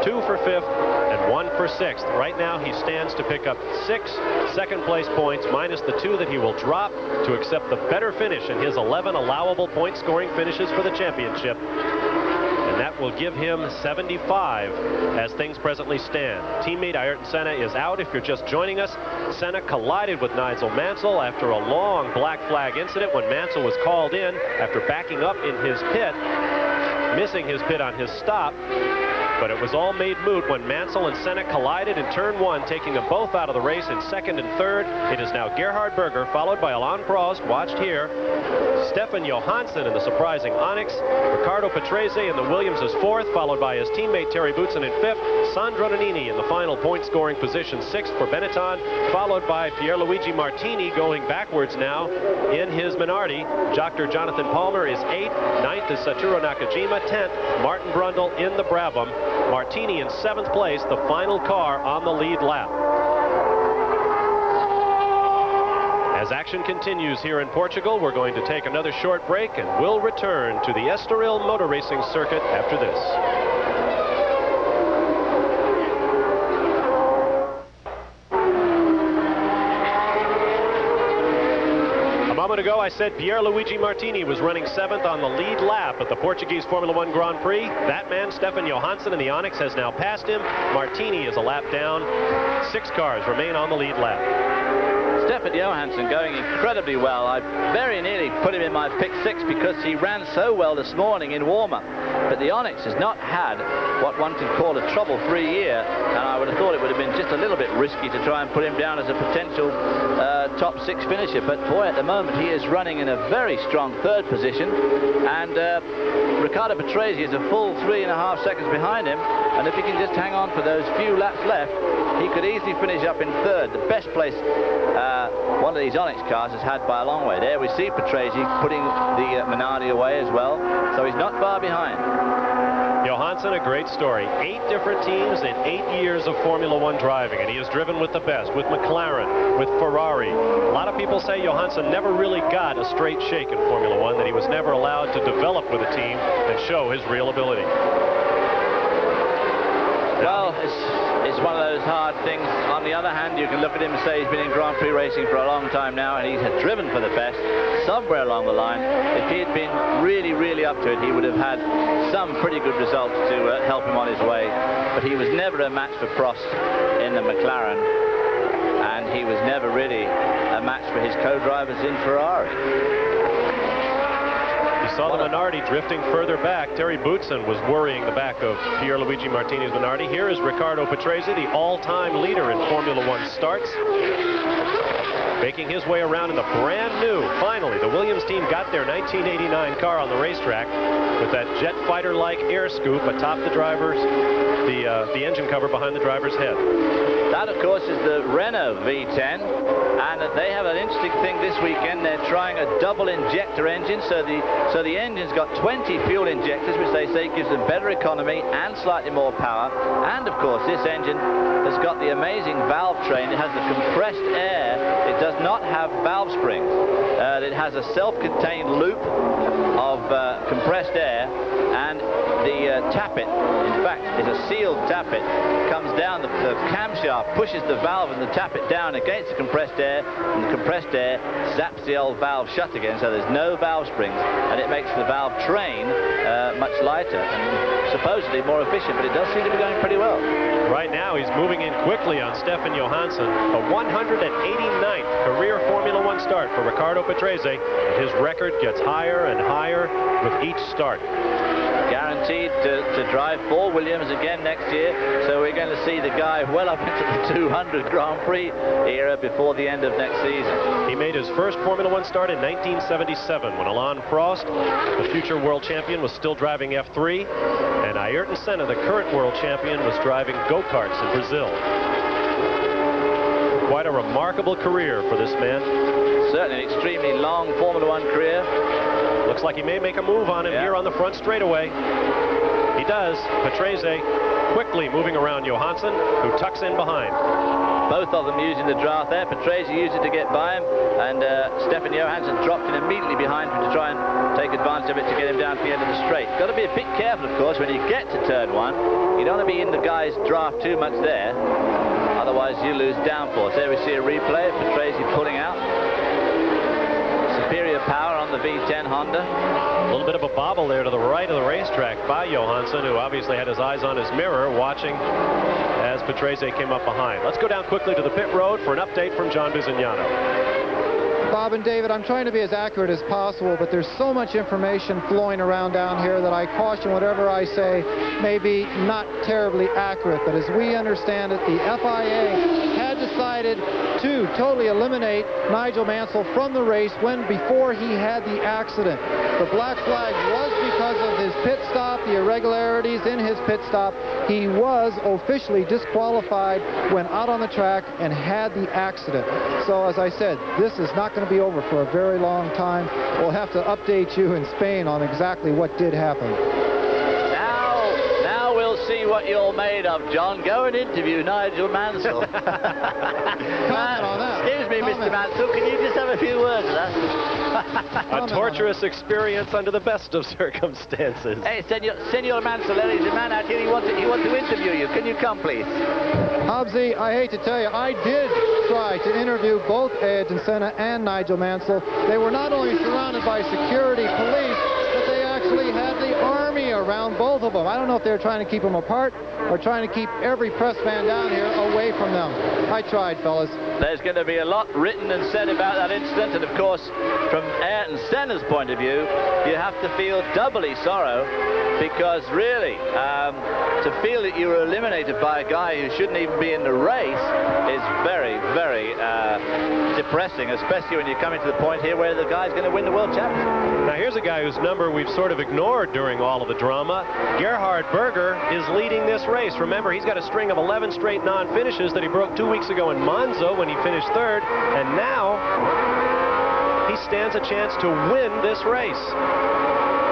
2 for fifth, and 1 for sixth. Right now he stands to pick up 6 second place points, minus the 2 that he will drop to accept the better finish in his 11 allowable point scoring finishes for the championship. And that will give him 75 as things presently stand. Teammate Ayrton Senna is out. If you're just joining us, Senna collided with Nigel Mansell after a long black flag incident when Mansell was called in after backing up in his pit, missing his pit on his stop. but it was all made moot when Mansell and Senna collided in turn 1, taking them both out of the race in second and third. It is now Gerhard Berger, followed by Alain Prost, watched here. Stefan Johansson in the surprising Onyx. Riccardo Patrese in the Williams is fourth, followed by his teammate Terry Boutsen in fifth. Sandro Nannini in the final point-scoring position, sixth for Benetton, followed by Pierluigi Martini going backwards now in his Minardi. Dr. Jonathan Palmer is eighth. Ninth is Satoru Nakajima. 10th, Martin Brundle in the Brabham. Martini in seventh place, the final car on the lead lap. As action continues here in Portugal, we're going to take another short break and we'll return to the Estoril Motor Racing Circuit after this. A moment ago, I said Pierluigi Martini was running seventh on the lead lap at the Portuguese Formula One Grand Prix. That man, Stefan Johansson in the Onyx, has now passed him. Martini is a lap down. 6 cars remain on the lead lap. Stefan Johansson going incredibly well. I very nearly put him in my pick 6 because he ran so well this morning in warm-up. But the Onyx has not had what one could call a trouble-free year, and I would have thought it would have been just a little bit risky to try and put him down as a potential top 6 finisher. But boy, at the moment he is running in a very strong third position, and Riccardo Patrese is a full 3.5 seconds behind him, and if he can just hang on for those few laps left, he could easily finish up in third, the best place one of these Onyx cars has had by a long way. There we see Patrese putting the Minardi away as well, so he's not far behind. Johansson, a great story. 8 different teams in 8 years of Formula One driving, and he has driven with the best, with McLaren, with Ferrari. A lot of people say Johansson never really got a straight shake in Formula One, that he was never allowed to develop with a team and show his real ability. Well, it's one of those hard things. On the other hand, you can look at him and say he's been in Grand Prix racing for a long time now, and he has driven for the best somewhere along the line. If he had been really, really up to it, he would have had some pretty good results to help him on his way. But he was never a match for Prost in the McLaren, and he was never really a match for his co-drivers in Ferrari. You saw the Minardi drifting further back. Terry Boutsen was worrying the back of Pierluigi Martini's Minardi. Here is Riccardo Patrese, the all-time leader in Formula One starts, making his way around in the brand new, finally, the Williams team got their 1989 car on the racetrack with that jet fighter-like air scoop atop the driver's, the engine cover behind the driver's head. That, of course, is the Renault V10, and they have an interesting thing this weekend. They're trying a double injector engine, so the engine's got 20 fuel injectors, which they say gives them better economy and slightly more power. And, of course, this engine has got the amazing valve train. It has the compressed air. It does not have valve springs. It has a self-contained loop of compressed air, and the tappet, in fact, is a sealed tappet, comes down the camshaft, pushes the valve and the tappet down against the compressed air, and the compressed air zaps the old valve shut again, so there's no valve springs, and it makes the valve train much lighter and supposedly more efficient, but it does seem to be going pretty well. Right now he's moving in quickly on Stefan Johansson, a 189th career Formula One start for Riccardo Patrese, and his record gets higher and higher with each start. Guaranteed to drive for Williams again next year, so we're going to see the guy well up into the 200 Grand Prix era before the end of next season. He made his first Formula One start in 1977 when Alain Prost, the future world champion, was still driving F3, and Ayrton Senna, the current world champion, was driving go-karts in Brazil. Quite a remarkable career for this man. Certainly an extremely long Formula One career. Looks like he may make a move on him here on the front straightaway. He does. Patrese quickly moving around Johansson, who tucks in behind. Both of them using the draft there. Patrese used it to get by him, and Stefan Johansson dropped in immediately behind him to try and take advantage of it to get him down to the end of the straight. Got to be a bit careful, of course, when you get to turn 1. You don't want to be in the guy's draft too much there, otherwise you lose downforce. There we see a replay of Patrese pulling out. Superior power on the V10 Honda. A little bit of a bobble there to the right of the racetrack by Johansson, who obviously had his eyes on his mirror watching as Patrese came up behind. Let's go down quickly to the pit road for an update from John Bizignano. Bob, Bob and David, I'm trying to be as accurate as possible, but there's so much information flowing around down here that I caution whatever I say may be not terribly accurate. But as we understand it, the FIA had decided to totally eliminate Nigel Mansell from the race before he had the accident. The black flag was because of his pit stop, the irregularities in his pit stop. He was officially disqualified when out on the track and had the accident. So as I said, this is not going to be over for a very long time. We'll have to update you in Spain on exactly what did happen. Now we'll see what you're made of, John. Go and interview Nigel Mansell. Comment on that. Excuse me, Mr. Mansell, can you just have a few words with us? A torturous experience under the best of circumstances. Hey, Senor Mansell, there's a man out here. He wants to interview you. Can you come, please? Hobbsy, I hate to tell you, I did try to interview both Ayrton Senna and Nigel Mansell. They were not only surrounded by security police, but they actually had the army around both of them. I don't know if they were trying to keep them apart or trying to keep every press man down here away from them. I tried, fellas. There's going to be a lot written and said about that incident, and of course, from Ayrton Senna's point of view, you have to feel doubly sorrow, because really, to feel that you were eliminated by a guy who shouldn't even be in the race is very, very depressing, especially when you're coming to the point here where the guy's going to win the World Championship. Now here's a guy whose number we've sort of ignored during all of the drama. Gerhard Berger is leading this race. Remember, he's got a string of 11 straight non-finishes that he broke 2 weeks ago in Monza when he finished third, and now he stands a chance to win this race.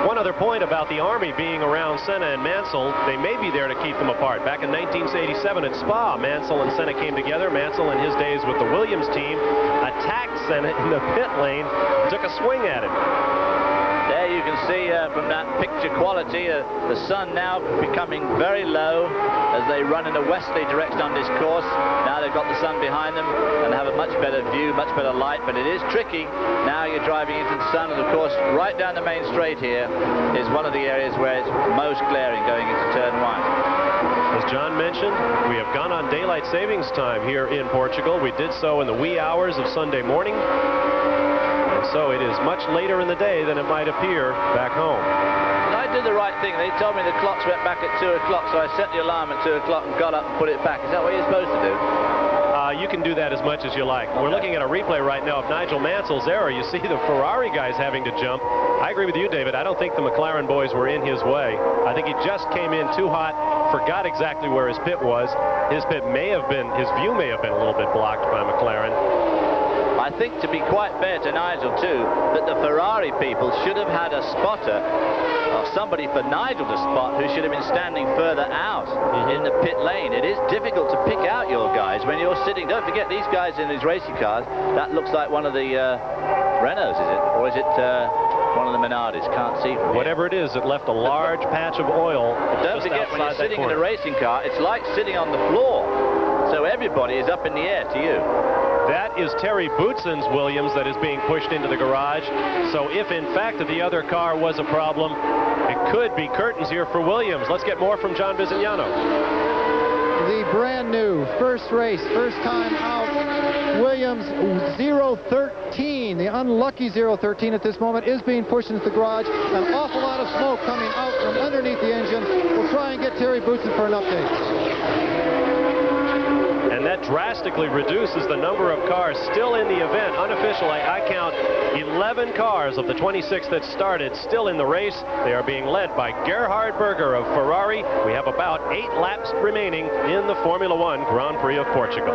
One other point about the Army being around Senna and Mansell, they may be there to keep them apart. Back in 1987 at Spa, Mansell and Senna came together. Mansell, in his days with the Williams team, attacked Senna in the pit lane, took a swing at him. There you can see from that picture quality, the sun now becoming very low as they run in a westerly direction on this course. Now they've got the sun behind them and have a much better view, much better light, but it is tricky. Now you're driving into the sun, and of course right down the main straight here is one of the areas where it's most glaring going into turn 1. As John mentioned, we have gone on daylight savings time here in Portugal. We did so in the wee hours of Sunday morning. So it is much later in the day than it might appear back home. And I did the right thing. They told me the clocks went back at 2 o'clock, so I set the alarm at 2 o'clock and got up and put it back. Is that what you're supposed to do? You can do that as much as you like. Okay. We're looking at a replay right now of Nigel Mansell's error. You see the Ferrari guys having to jump. I agree with you, David. I don't think the McLaren boys were in his way. I think he just came in too hot, forgot exactly where his pit was. His view may have been a little bit blocked by McLaren. I think, to be quite fair to Nigel too, that the Ferrari people should have had a spotter or somebody for Nigel to spot who should have been standing further out in the pit lane. It is difficult to pick out your guys when you're sitting. Don't forget, these guys in these racing cars, that looks like one of the Renaults, is it? Or is it one of the Minardis? Can't see from Whatever here. It is, it left a large patch of oil. Don't forget, when you're sitting in a racing car, it's like sitting on the floor. So everybody is up in the air to you. That is Terry Bootson's Williams that is being pushed into the garage. So if, in fact, the other car was a problem, it could be curtains here for Williams. Let's get more from John Bizignano. The brand new first race, first time out, Williams 013. The unlucky 013 at this moment is being pushed into the garage. An awful lot of smoke coming out from underneath the engine. We'll try and get Terry Bootson for an update. And that drastically reduces the number of cars still in the event. Unofficially, I count 11 cars of the 26 that started still in the race. They are being led by Gerhard Berger of Ferrari. We have about 8 laps remaining in the Formula One Grand Prix of Portugal.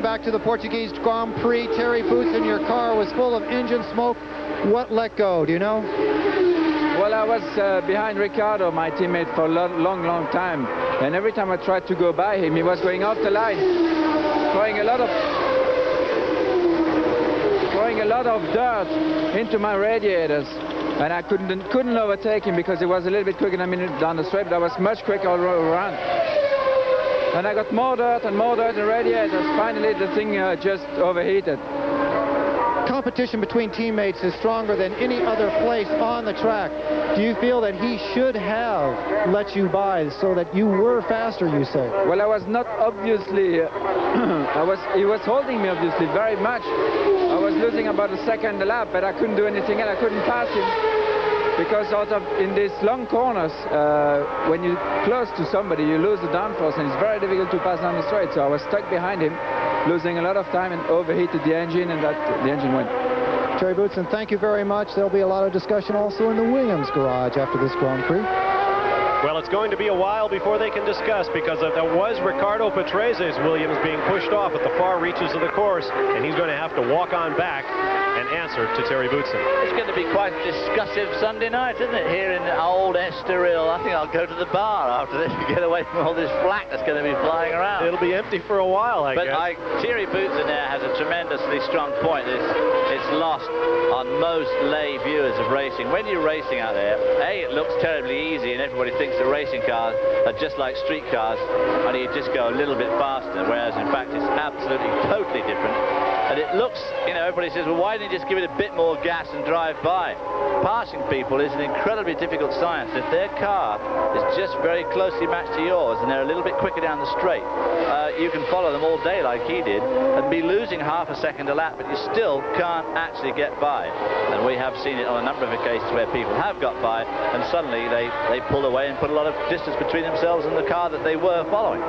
Back to the Portuguese Grand Prix. Terry Bootson, your car was full of engine smoke. What let go? Do you know? Well, I was behind Ricardo, my teammate, for a long time. And every time I tried to go by him, he was going off the line, throwing a lot of dirt into my radiators. And I couldn't overtake him because he was a little bit quicker than me down the straight, but I was much quicker all around. And I got more dirt in the radiators. Finally, the thing just overheated. competition between teammates is stronger than any other place on the track. Do you feel that he should have let you by so that you were faster, you say? Well, I was not obviously, he was holding me obviously very much. I was losing about a second a lap, but I couldn't do anything else. I couldn't pass him. Because in these long corners, when you're close to somebody, you lose the downforce, and it's very difficult to pass down the straight. So I was stuck behind him, losing a lot of time, and overheated the engine, and the engine went. Terry Boutsen, thank you very much. There'll be a lot of discussion also in the Williams garage after this Grand Prix. Well, it's going to be a while before they can discuss, because there was Ricardo Patrese's Williams being pushed off at the far reaches of the course, and he's going to have to walk on back and answer to Terry Boutsen. It's going to be quite a discussive Sunday night, isn't it, here in old Estoril? I think I'll go to the bar after this to get away from all this flak that's going to be flying around. It'll be empty for a while, I guess. But Terry Boutsen there has a tremendously strong point. It's lost on most lay viewers of racing. When you're racing out there, it looks terribly easy, and everybody thinks that racing cars are just like street cars, and you just go a little bit faster, whereas in fact it's absolutely totally different. And it looks, everybody says, well, why didn't you just give it a bit more gas and drive by? Passing people is an incredibly difficult science. If their car is just very closely matched to yours and they're a little bit quicker down the straight, you can follow them all day like he did and be losing half a second a lap, but you still can't actually get by. And we have seen it on a number of occasions where people have got by, and suddenly they pull away and put a lot of distance between themselves and the car that they were following.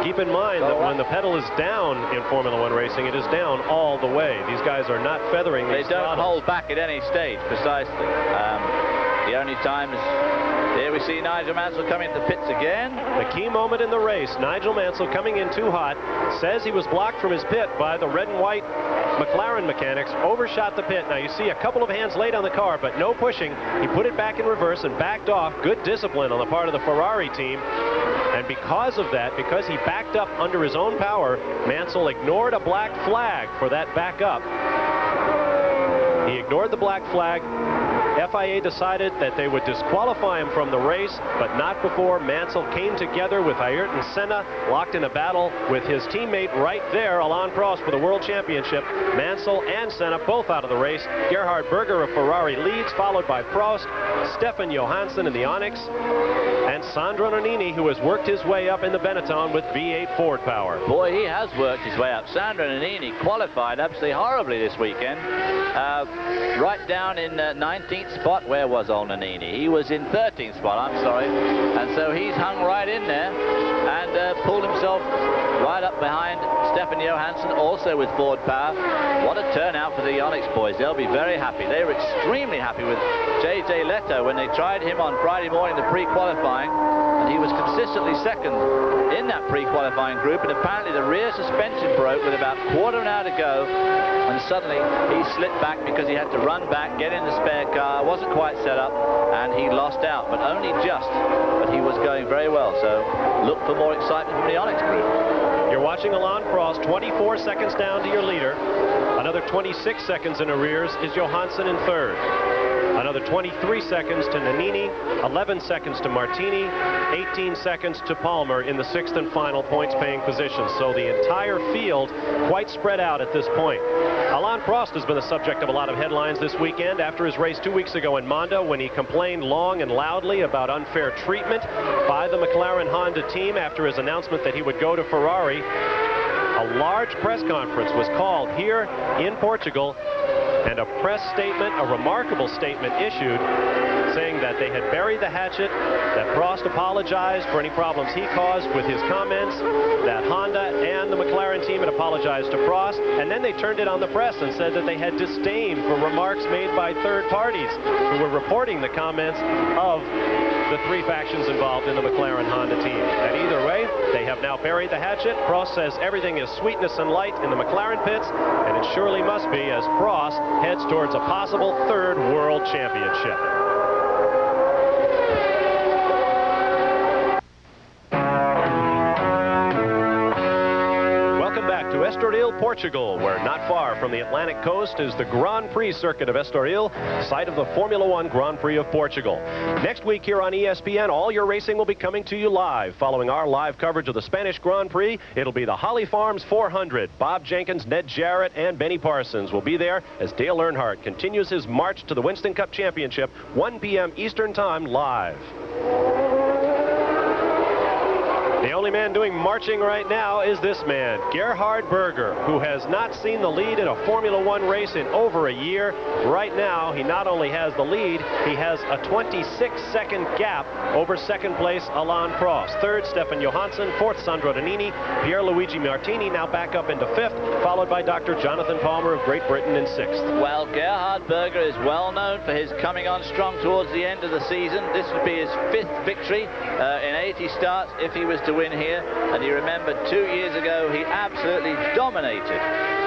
Keep in mind that when the pedal is down in Formula One racing, it is down all the way. These guys are not feathering these They don't throttles. hold back at any stage, precisely. The only time is... Here we see Nigel Mansell coming into the pits again. The key moment in the race, Nigel Mansell coming in too hot, says he was blocked from his pit by the red and white McLaren mechanics, overshot the pit. Now you see a couple of hands laid on the car, but no pushing. He put it back in reverse and backed off. Good discipline on the part of the Ferrari team. And because of that, because he backed up under his own power, Mansell ignored a black flag for that backup. He ignored the black flag. FIA decided that they would disqualify him from the race, but not before Mansell came together with Ayrton Senna, locked in a battle with his teammate right there, Alain Prost, for the World Championship. Mansell and Senna both out of the race. Gerhard Berger of Ferrari leads, followed by Prost, Stefan Johansson in the Onyx, and Sandro Nannini, who has worked his way up in the Benetton with V8 Ford power. Boy, he has worked his way up. Sandro Nannini qualified absolutely horribly this weekend. Right down in 19th spot. Where was old Nannini? He was in 13th spot, I'm sorry. And so he's hung right in there and pulled himself right up behind Stefan Johansson, also with Ford power. What a turnout for the Onyx boys. They'll be very happy. They were extremely happy with J.J. Leto when they tried him on Friday morning, the pre-qualifying, and he was consistently second in that pre-qualifying group, and apparently the rear suspension broke with about quarter of an hour to go, and suddenly he slipped back because he had to run back, get in the spare car, wasn't quite set up, and he lost out, but only just. But he was going very well, so look for more excitement from the Onyx group. You're watching Alain Prost, 24 seconds down to your leader. Another 26 seconds in arrears is Johansson in third. Another 23 seconds to Nannini, 11 seconds to Martini, 18 seconds to Palmer in the sixth and final points-paying position. So the entire field quite spread out at this point. Alain Prost has been the subject of a lot of headlines this weekend after his race 2 weeks ago in Monza, when he complained long and loudly about unfair treatment by the McLaren Honda team after his announcement that he would go to Ferrari. A large press conference was called here in Portugal, and a press statement, a remarkable statement issued, saying that they had buried the hatchet, that Prost apologized for any problems he caused with his comments, that Honda and the McLaren team had apologized to Prost, and then they turned it on the press and said that they had disdain for remarks made by third parties who were reporting the comments of the three factions involved in the McLaren Honda team. And either way, they have now buried the hatchet. Prost says everything is sweetness and light in the McLaren pits, and it surely must be as Prost heads towards a possible third world championship. Welcome back to Estoril, Portugal, where not far from the Atlantic coast is the Grand Prix circuit of Estoril, site of the Formula One Grand Prix of Portugal. Next week here on ESPN, all your racing will be coming to you live. Following our live coverage of the Spanish Grand Prix, it'll be the Holly Farms 400. Bob Jenkins, Ned Jarrett, and Benny Parsons will be there as Dale Earnhardt continues his march to the Winston Cup Championship, 1 p.m. Eastern Time, live. The only man doing marching right now is this man, Gerhard Berger, who has not seen the lead in a Formula One race in over a year. Right now, he not only has the lead, he has a 26-second gap over second place Alain Prost. Third, Stefan Johansson. Fourth, Sandro Nannini. Pierluigi Martini now back up into fifth, followed by Dr. Jonathan Palmer of Great Britain in sixth. Well, Gerhard Berger is well known for his coming on strong towards the end of the season. This would be his fifth victory in 80 starts if he was to win here. And you remember 2 years ago he absolutely dominated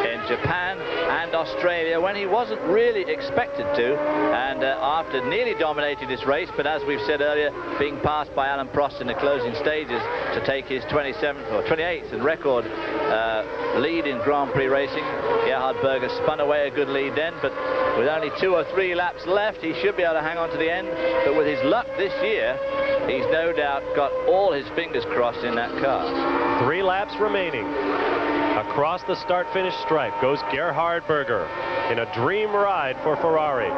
in Japan and Australia when he wasn't really expected to, and after nearly dominating this race, but as we've said earlier, being passed by Alain Prost in the closing stages to take his 27th or 28th and record lead in Grand Prix racing. Gerhard Berger spun away a good lead then, but with only 2 or 3 laps left he should be able to hang on to the end. But with his luck this year, he's no doubt got all his fingers crossed in that car. 3 laps remaining. Across the start-finish stripe goes Gerhard Berger in a dream ride for Ferrari.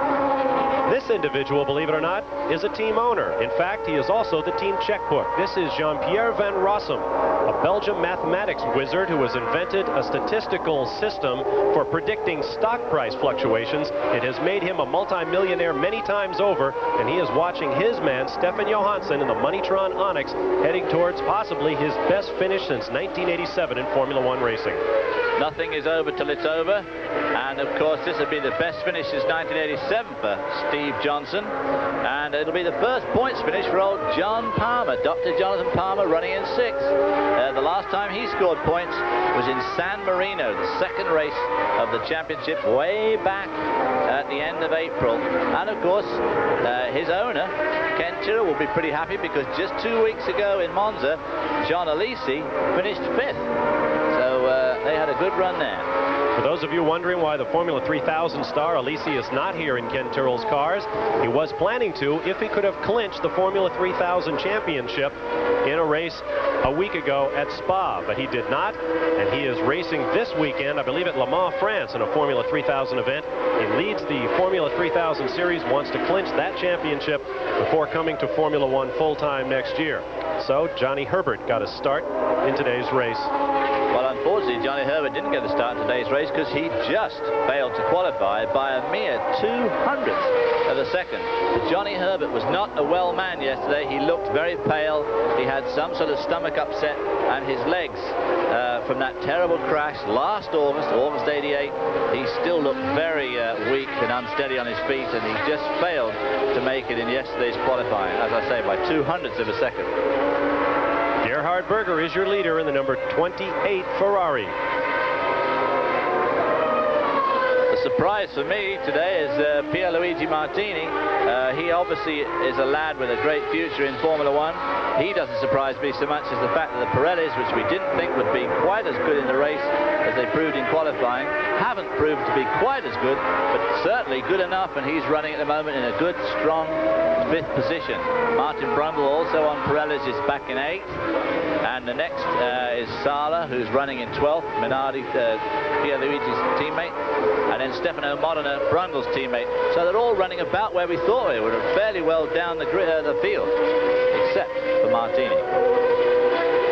This individual, believe it or not, is a team owner. In fact, he is also the team checkbook. This is Jean-Pierre Van Rossum, a Belgian mathematics wizard who has invented a statistical system for predicting stock price fluctuations. It has made him a multimillionaire many times over, and he is watching his man, Stefan Johansson, in the Moneytron Onyx, heading towards possibly his best finish since 1987 in Formula One racing. Nothing is over till it's over, and of course this will be the best finish since 1987 for Steve Johnson, and it'll be the first points finish for old John Palmer, Dr. Jonathan Palmer, running in 6th. The last time he scored points was in San Marino, the second race of the championship, way back at the end of April. And of course his owner, Ken Tyrrell, will be pretty happy because just 2 weeks ago in Monza, John Alesi finished 5th. So they had a good run there. For those of you wondering why the Formula 3000 star Alesi is not here in Ken Tyrrell's cars, he was planning to if he could have clinched the Formula 3000 championship in a race a week ago at Spa, but he did not, and he is racing this weekend, I believe at Le Mans, France, in a Formula 3000 event. He leads the Formula 3000 series, wants to clinch that championship before coming to Formula One full-time next year. So Johnny Herbert got a start in today's race. Well, unfortunately, Johnny Herbert didn't get a start in today's race because he just failed to qualify by a mere 200th of a second. But Johnny Herbert was not a well man yesterday. He looked very pale. He had some sort of stomach upset, and his legs from that terrible crash last August 88, he still looked very weak and unsteady on his feet, and he just failed to make it in yesterday's qualifying, as I say, by 200ths of a second. Gerhard Berger is your leader in the number 28 Ferrari. The surprise for me today is Pierluigi Martini. He obviously is a lad with a great future in Formula One. He doesn't surprise me so much as the fact that the Pirellis, which we didn't think would be quite as good in the race as they proved in qualifying, haven't proved to be quite as good, but certainly good enough, and he's running at the moment in a good, strong 5th position. Martin Brundle, also on Pirellis, is back in 8th, and the next is Sala, who's running in 12th, Minardi, Pierluigi's teammate, and then Stefano Modena, Brundle's teammate. So they're all running about where we thought they were, fairly well down the field, except for Martini.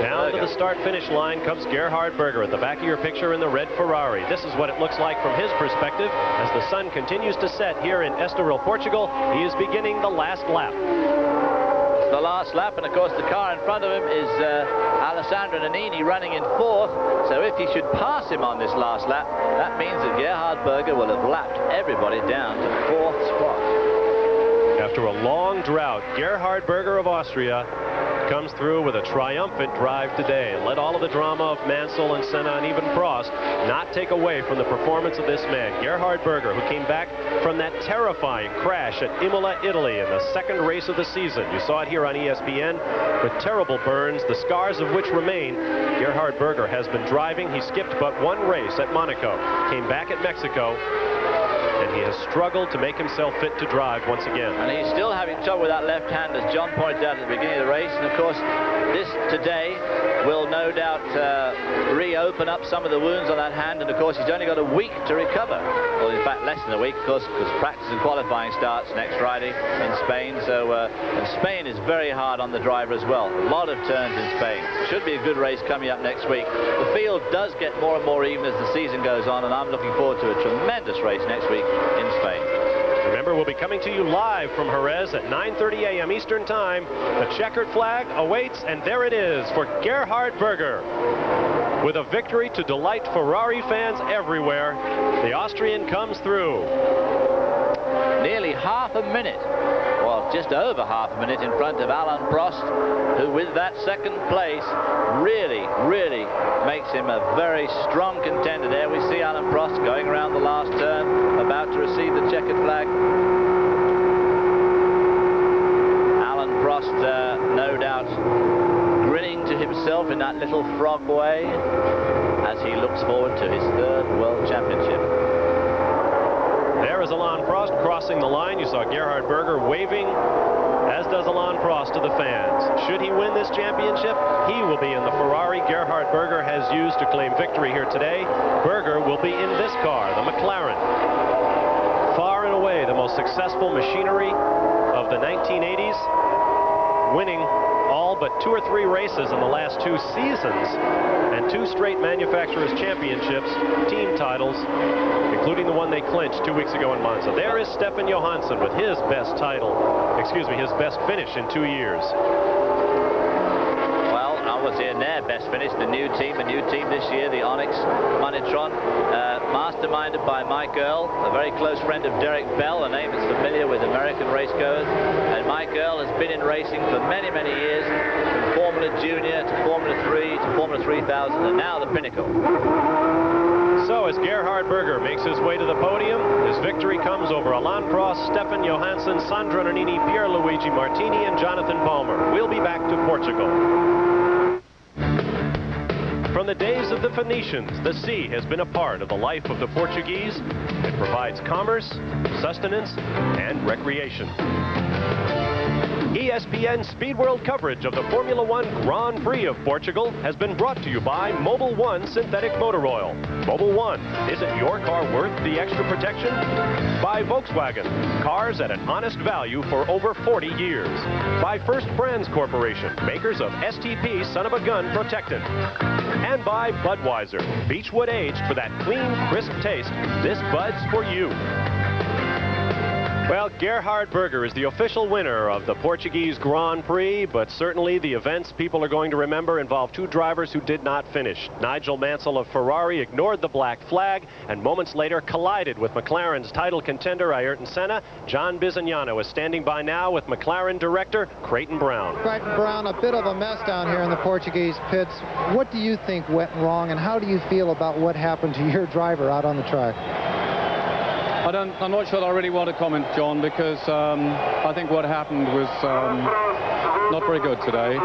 Down to the start-finish line comes Gerhard Berger at the back of your picture in the red Ferrari. This is what it looks like from his perspective as the sun continues to set here in Estoril, Portugal. He is beginning the last lap. The last lap, and of course the car in front of him is Alessandro Nannini running in 4th. So if he should pass him on this last lap, that means that Gerhard Berger will have lapped everybody down to 4th spot. After a long drought, Gerhard Berger of Austria comes through with a triumphant drive today. Let all of the drama of Mansell and Senna and even Prost not take away from the performance of this man, Gerhard Berger, who came back from that terrifying crash at Imola, Italy in the second race of the season. You saw it here on ESPN with terrible burns, the scars of which remain. Gerhard Berger has been driving. He skipped but one race at Monaco, came back at Mexico, and he has struggled to make himself fit to drive once again. And he's still having trouble with that left hand, as John pointed out at the beginning of the race. And of course, this today will no doubt reopen up some of the wounds on that hand. And of course, he's only got a week to recover. Well, in fact, less than a week, of course, because practice and qualifying starts next Friday in Spain. So, and Spain is very hard on the driver as well. A lot of turns in Spain. Should be a good race coming up next week. The field does get more and more even as the season goes on, and I'm looking forward to a tremendous race next week in Spain. Remember, we'll be coming to you live from Jerez at 9:30 a.m. Eastern Time. The checkered flag awaits, and there it is for Gerhard Berger. With a victory to delight Ferrari fans everywhere, the Austrian comes through. Nearly half a minute, well, just over half a minute in front of Alain Prost, who with that second place really makes him a very strong contender there. We see Alain Prost going around the last turn, about to receive the checkered flag. Alain Prost, no doubt, grinning to himself in that little frog way as he looks forward to his third World Championship. There is Alain Prost crossing the line. You saw Gerhard Berger waving, as does Alain Prost to the fans. Should he win this championship, he will be in the Ferrari Gerhard Berger has used to claim victory here today. Berger will be in this car, the McLaren. Far and away the most successful machinery of the 1980s, winning all but 2 or 3 races in the last 2 seasons and 2 straight manufacturers' championships, team titles, including the one they clinched 2 weeks ago in Monza. There is Stefan Johansson with his best his best finish in 2 years. Well, I was in their best finish, the new team this year, the Onyx Monitron, masterminded by Mike Earl, a very close friend of Derek Bell, a name that's familiar with American racegoers. And Mike Earl has been in racing for many, many years, from Formula Junior to Formula 3 to Formula 3000, and now the pinnacle. So as Gerhard Berger makes his way to the podium, his victory comes over Alain Prost, Stefan Johansson, Sandro Nannini, Pierluigi Martini, and Jonathan Palmer. We'll be back to Portugal. From the days of the Phoenicians, the sea has been a part of the life of the Portuguese. It provides commerce, sustenance, and recreation. ESPN Speed World coverage of the Formula One Grand Prix of Portugal has been brought to you by Mobil 1 Synthetic Motor Oil. Mobil 1, isn't your car worth the extra protection? By Volkswagen, cars at an honest value for over 40 years. By First Brands Corporation, makers of STP Son of a Gun Protectant. And by Budweiser, Beechwood aged for that clean, crisp taste. This Bud's for you. Well, Gerhard Berger is the official winner of the Portuguese Grand Prix, but certainly the events people are going to remember involve 2 drivers who did not finish. Nigel Mansell of Ferrari ignored the black flag and moments later collided with McLaren's title contender Ayrton Senna. John Bizignano is standing by now with McLaren director Creighton Brown. Creighton Brown, a bit of a mess down here in the Portuguese pits. What do you think went wrong, and how do you feel about what happened to your driver out on the track? I'm not sure that I really want to comment, John, because I think what happened was not very good today.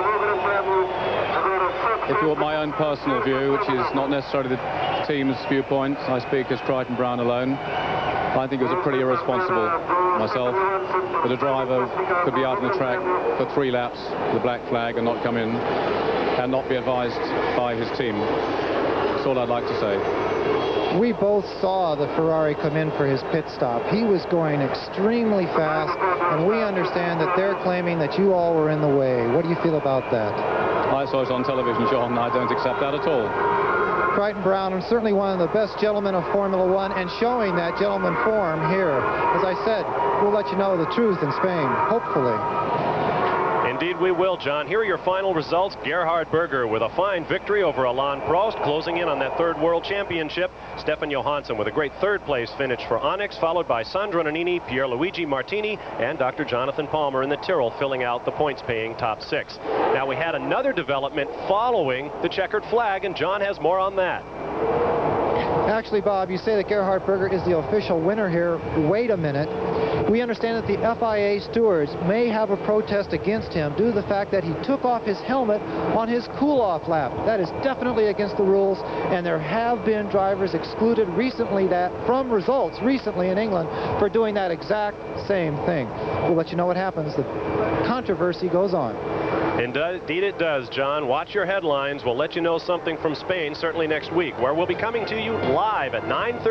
If you want my own personal view, which is not necessarily the team's viewpoint, I speak as Creighton Brown alone, I think it was a pretty irresponsible myself that a driver could be out on the track for 3 laps with a black flag and not come in and not be advised by his team. That's all I'd like to say. We both saw the Ferrari come in for his pit stop. He was going extremely fast, and we understand that they're claiming that you all were in the way. What do you feel about that? I saw it on television, John. I don't accept that at all. Creighton Brown, and certainly one of the best gentlemen of Formula One, and showing that gentleman form here. As I said, we'll let you know the truth in Spain, hopefully. In Indeed we will, John. Here are your final results. Gerhard Berger with a fine victory over Alain Prost, closing in on that third World Championship. Stefan Johansson with a great third-place finish for Onyx, followed by Sandro Nannini, Pierluigi Martini, and Dr. Jonathan Palmer in the Tyrrell, filling out the points-paying top 6. Now, we had another development following the checkered flag, and John has more on that. Actually, Bob, you say that Gerhard Berger is the official winner here. Wait a minute. We understand that the FIA stewards may have a protest against him due to the fact that he took off his helmet on his cool-off lap. That is definitely against the rules, and there have been drivers excluded recently from results recently in England for doing that exact same thing. We'll let you know what happens. The controversy goes on. Indeed it does, John. Watch your headlines. We'll let you know something from Spain certainly next week, where we'll be coming to you live at 9:30.